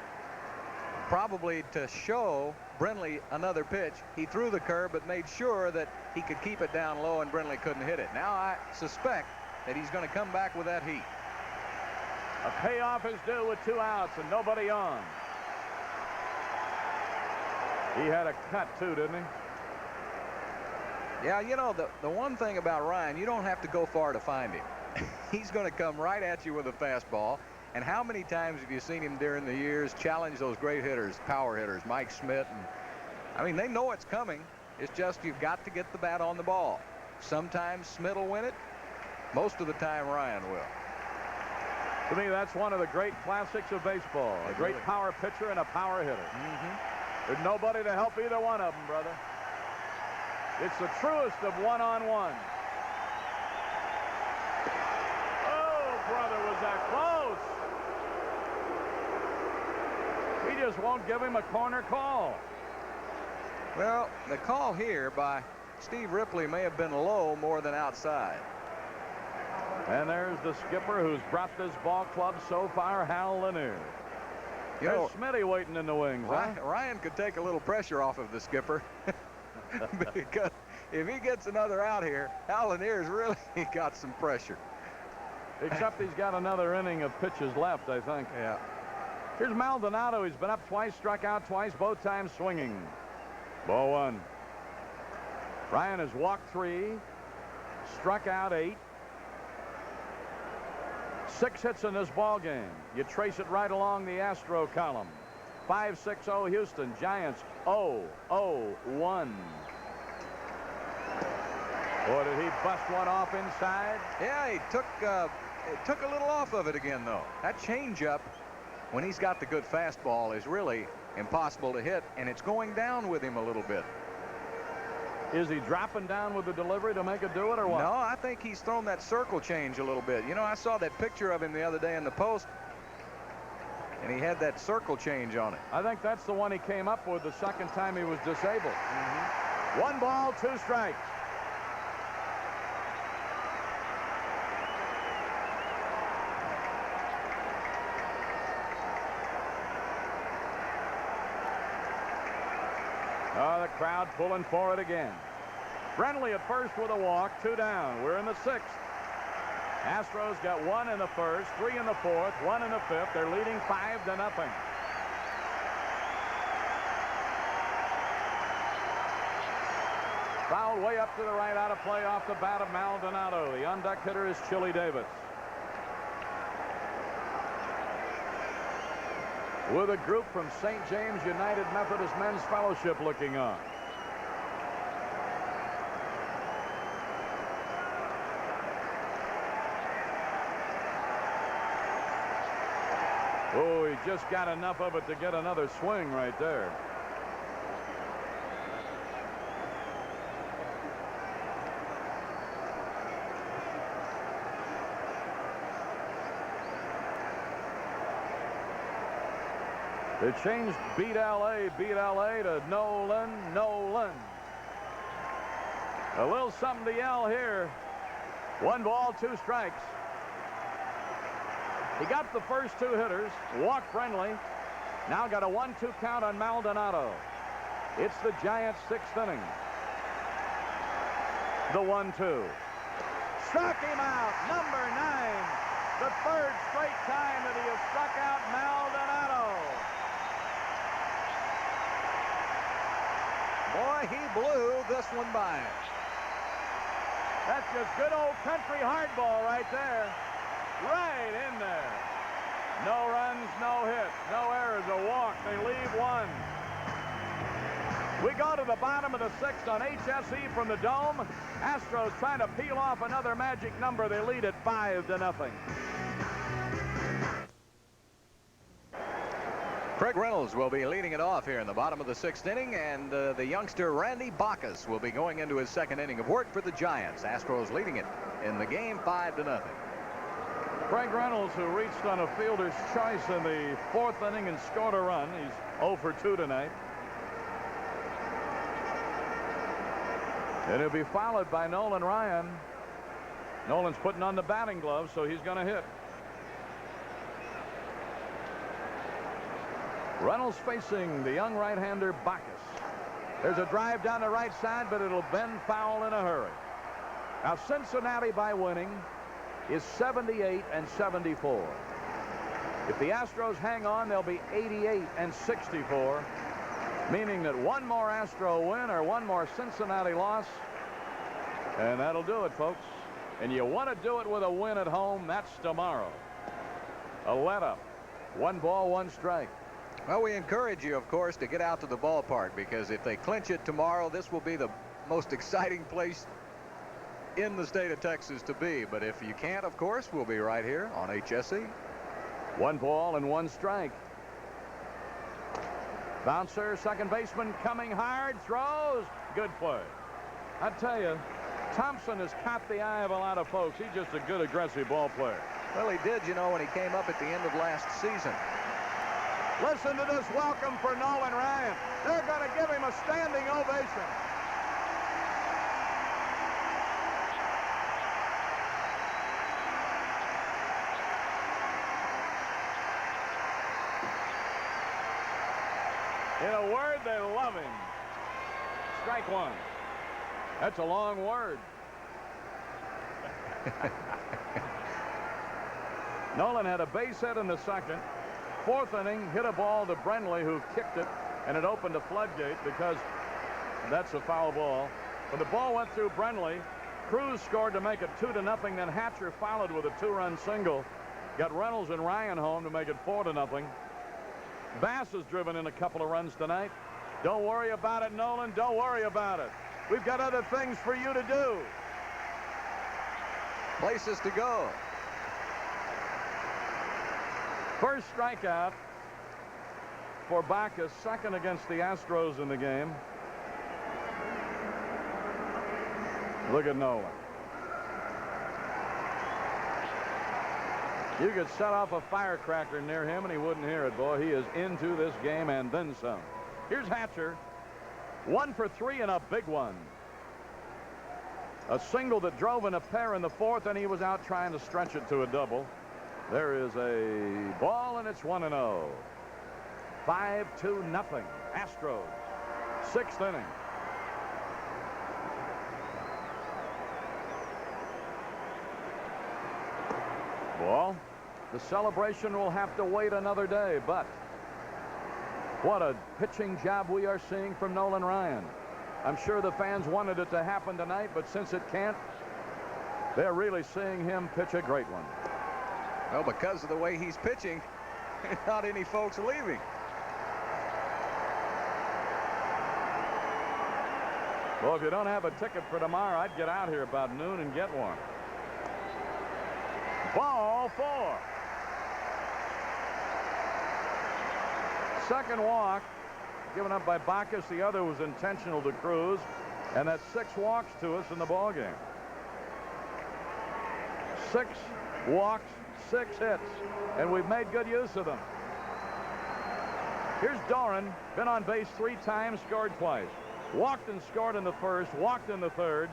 probably to show Brindley another pitch, he threw the curve but made sure that he could keep it down low and Brindley couldn't hit it. Now I suspect that he's going to come back with that heat. A payoff is due with 2 outs and nobody on. He had a cut too, didn't he? Yeah, you know, the one thing about Ryan, you don't have to go far to find him. He's going to come right at you with a fastball. And how many times have you seen him during the years challenge those great hitters, power hitters, Mike Schmidt? And I mean, they know it's coming. It's just you've got to get the bat on the ball. Sometimes Schmidt will win it. Most of the time, Ryan will. To me, that's one of the great classics of baseball. A great power pitcher and a power hitter. There's nobody to help either one of them, brother. It's the truest of one-on-one. Oh, brother, was that close? He just won't give him a corner call. Well, the call here by Steve Ripley may have been low more than outside. And there's the skipper who's brought this ball club so far, Hal Lanier. There's Smitty waiting in the wings. Ryan could take a little pressure off of the skipper. Because if he gets another out here, Hal Lanier's really got some pressure. Except he's got another inning of pitches left, I think. Yeah. Here's Maldonado. He's been up twice, struck out twice, both times swinging. Ball 1. Ryan has walked 3, struck out 8. 6 hits in this ball game. You trace it right along the Astro column. 5-6-0 Houston. Giants 0-0-1. Boy, did he bust one off inside? Yeah, he took a little off of it again, though. That changeup, when he's got the good fastball, is really impossible to hit, and it's going down with him a little bit. Is he dropping down with the delivery to make it do it, or what? No, I think he's thrown that circle change a little bit. You know, I saw that picture of him the other day in the Post, and he had that circle change on it. I think that's the one he came up with the second time he was disabled. 1 ball, 2 strikes. Oh, the crowd pulling for it again. Brindley at first with a walk, 2 down. We're in the 6th. Astros got 1 in the 1st, 3 in the 4th, 1 in the 5th. They're leading 5-0. Fouled way up to the right, out of play off the bat of Maldonado. The on-deck hitter is Chili Davis. With a group from St. James United Methodist Men's Fellowship looking on. Oh, he just got enough of it to get another swing right there. They changed beat LA to Nolan. A little something to yell here. 1 ball, 2 strikes. He got the first 2 hitters, walked Brindley. Now got a 1-2 count on Maldonado. It's the Giants' 6th inning. The 1-2. Struck him out, number 9. The 3rd straight time that he has struck out Maldonado. Boy, he blew this one by. That's just good old country hardball right there. Right in there. No runs, no hits, no errors, a walk. They leave one. We go to the bottom of the sixth on HSE from the Dome. Astros trying to peel off another magic number. They lead at 5-0. Craig Reynolds will be leading it off here in the bottom of the sixth inning, and the youngster Randy Bacchus will be going into his second inning of work for the Giants. Astros leading it in the game 5-0. Craig Reynolds, who reached on a fielder's choice in the fourth inning and scored a run. He's 0 for 2 tonight. And he'll be followed by Nolan Ryan. Nolan's putting on the batting glove, so he's going to hit. Reynolds facing the young right-hander Bacchus. There's a drive down the right side, but it'll bend foul in a hurry. Now Cincinnati, by winning, is 78-74. If the Astros hang on, they'll be 88-64, meaning that one more Astro win or one more Cincinnati loss, and that'll do it, folks. And you want to do it with a win at home. That's tomorrow. A let-up. 1 ball, 1 strike. Well, we encourage you, of course, to get out to the ballpark, because if they clinch it tomorrow, this will be the most exciting place in the state of Texas to be. But if you can't, of course, we'll be right here on HSE. 1 ball and 1 strike. Bouncer, second baseman coming hard, throws. Good play. I tell you, Thompson has caught the eye of a lot of folks. He's just a good, aggressive ball player. Well, he did, you know, when he came up at the end of last season. Listen to this welcome for Nolan Ryan. They're going to give him a standing ovation. In a word, they love him. Strike 1. That's a long word. Nolan had a base hit in the second. Fourth inning, hit a ball to Brenly, who kicked it, and it opened a floodgate because that's a foul ball. When the ball went through Brenly, Cruz scored to make it 2-0. Then Hatcher followed with a 2-run single. Got Reynolds and Ryan home to make it 4-0. Bass has driven in a couple of runs tonight. Don't worry about it, Nolan. Don't worry about it. We've got other things for you to do. Places to go. First strikeout for Bacchus, second against the Astros in the game. Look at Nolan. You could set off a firecracker near him and he wouldn't hear it, boy. He is into this game and then some. Here's Hatcher. 1 for 3 and a big one. A single that drove in a pair in the fourth, and he was out trying to stretch it to a double. There is a ball, and it's 1-0. 5-0. Astros. Sixth inning. Ball. The celebration will have to wait another day, but what a pitching job we are seeing from Nolan Ryan. I'm sure the fans wanted it to happen tonight, but since it can't, they're really seeing him pitch a great one. Well, because of the way he's pitching, not any folks leaving. Well, if you don't have a ticket for tomorrow, I'd get out here about noon and get one. Ball 4. Second walk given up by Bacchus. The other was intentional to Cruz, and that's 6 walks to us in the ball game. 6 walks, 6 hits, and we've made good use of them. Here's Doran, been on base 3 times, scored twice. Walked and scored in the first, walked in the third,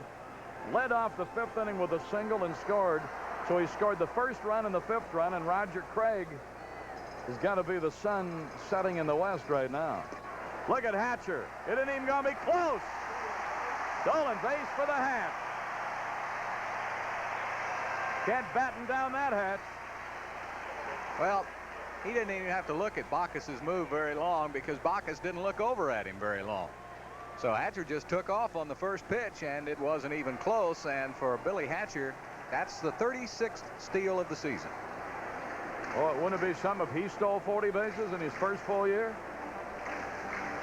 led off the 5th inning with a single and scored. So he scored the first run and the 5th run, and Roger Craig has got to be the sun setting in the west right now. Look at Hatcher. It isn't even going to be close. Stolen base for the Hatch. Can't batten down that Hatch. Well, he didn't even have to look at Bacchus's move very long, because Bacchus didn't look over at him very long. So Hatcher just took off on the first pitch, and it wasn't even close. And for Billy Hatcher, that's the 36th steal of the season. Well, wouldn't it be something if he stole 40 bases in his first full year?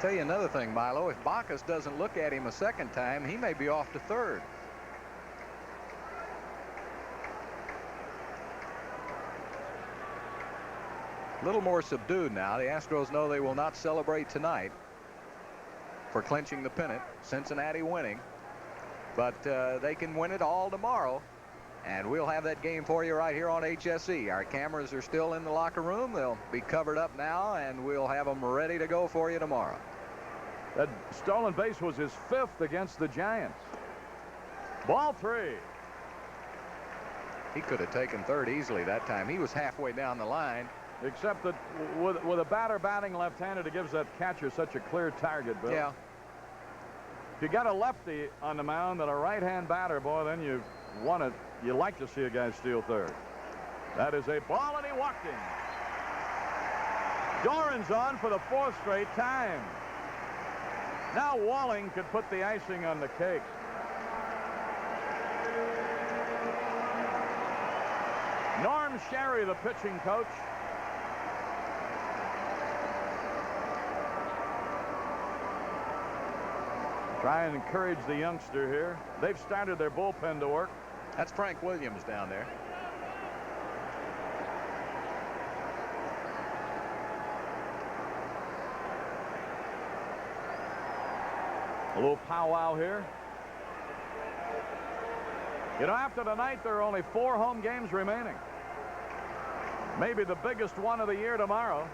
Tell you another thing, Milo. If Bacchus doesn't look at him a second time, he may be off to third. A little more subdued now. The Astros know they will not celebrate tonight for clinching the pennant, Cincinnati winning, but they can win it all tomorrow, and we'll have that game for you right here on HSE. Our cameras are still in the locker room. They'll be covered up now, and we'll have them ready to go for you tomorrow. That stolen base was his 5th against the Giants. Ball 3. He could have taken third easily that time. He was halfway down the line. Except that with a batter batting left-handed, it gives that catcher such a clear target, Bill. Yeah. If you got a lefty on the mound and a right-hand batter, boy, then you want it. You like to see a guy steal third. That is a ball, and he walked in. Doran's on for the 4th straight time. Now Walling could put the icing on the cake. Norm Sherry, the pitching coach. Try and encourage the youngster here. They've started their bullpen to work. That's Frank Williams down there. A little powwow here. You know, after tonight, there are only 4 home games remaining. Maybe the biggest one of the year tomorrow.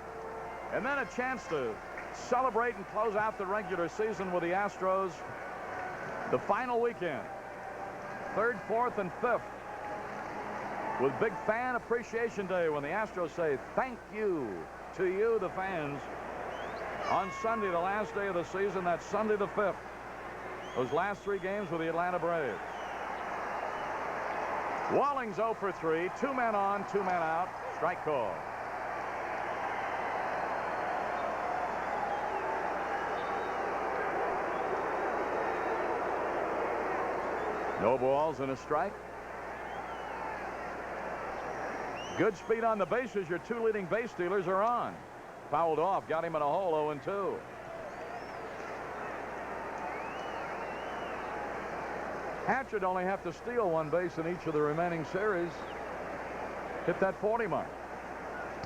And then a chance to celebrate and close out the regular season with the Astros the final weekend. 3rd, 4th, and 5th. With big fan appreciation day when the Astros say thank you to you, the fans. On Sunday, the last day of the season, that's Sunday the 5th. Those last 3 games with the Atlanta Braves. Walling's 0 for 3. 2 men on, 2 men out. Strike call. No balls and a strike. Good speed on the bases. Your 2 leading base stealers are on. Fouled off. Got him in a hole. 0-2. Hatcher only have to steal 1 base in each of the remaining series. Hit that 40 mark.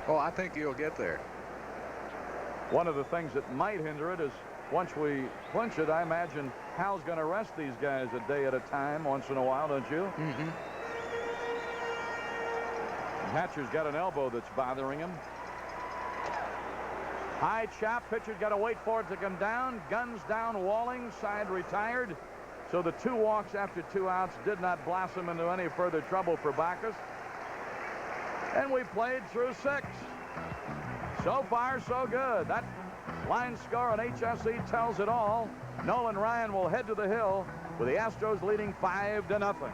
Oh, I think you'll get there. One of the things that might hinder it is once we clinch it, I imagine Hal's going to rest these guys a day at a time once in a while, don't you? Mm-hmm. Hatcher's got an elbow that's bothering him. High chop. Pitcher's got to wait for it to come down. Guns down Walling. Side retired. So the 2 walks after 2 outs did not blossom into any further trouble for Bacchus. And we played through 6. So far, so good. That line score on HSE tells it all. Nolan Ryan will head to the hill with the Astros leading 5-0.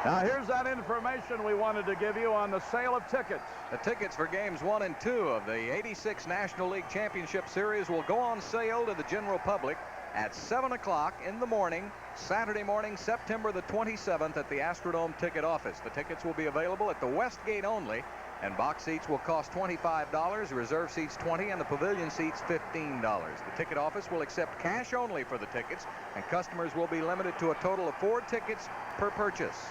Now here's that information we wanted to give you on the sale of tickets. The tickets for games 1 and 2 of the 86 National League Championship Series will go on sale to the general public at 7 o'clock in the morning, Saturday morning, September the 27th at the Astrodome ticket office. The tickets will be available at the West Gate only, and box seats will cost $25, reserve seats $20, and the pavilion seats $15. The ticket office will accept cash only for the tickets, and customers will be limited to a total of 4 tickets per purchase.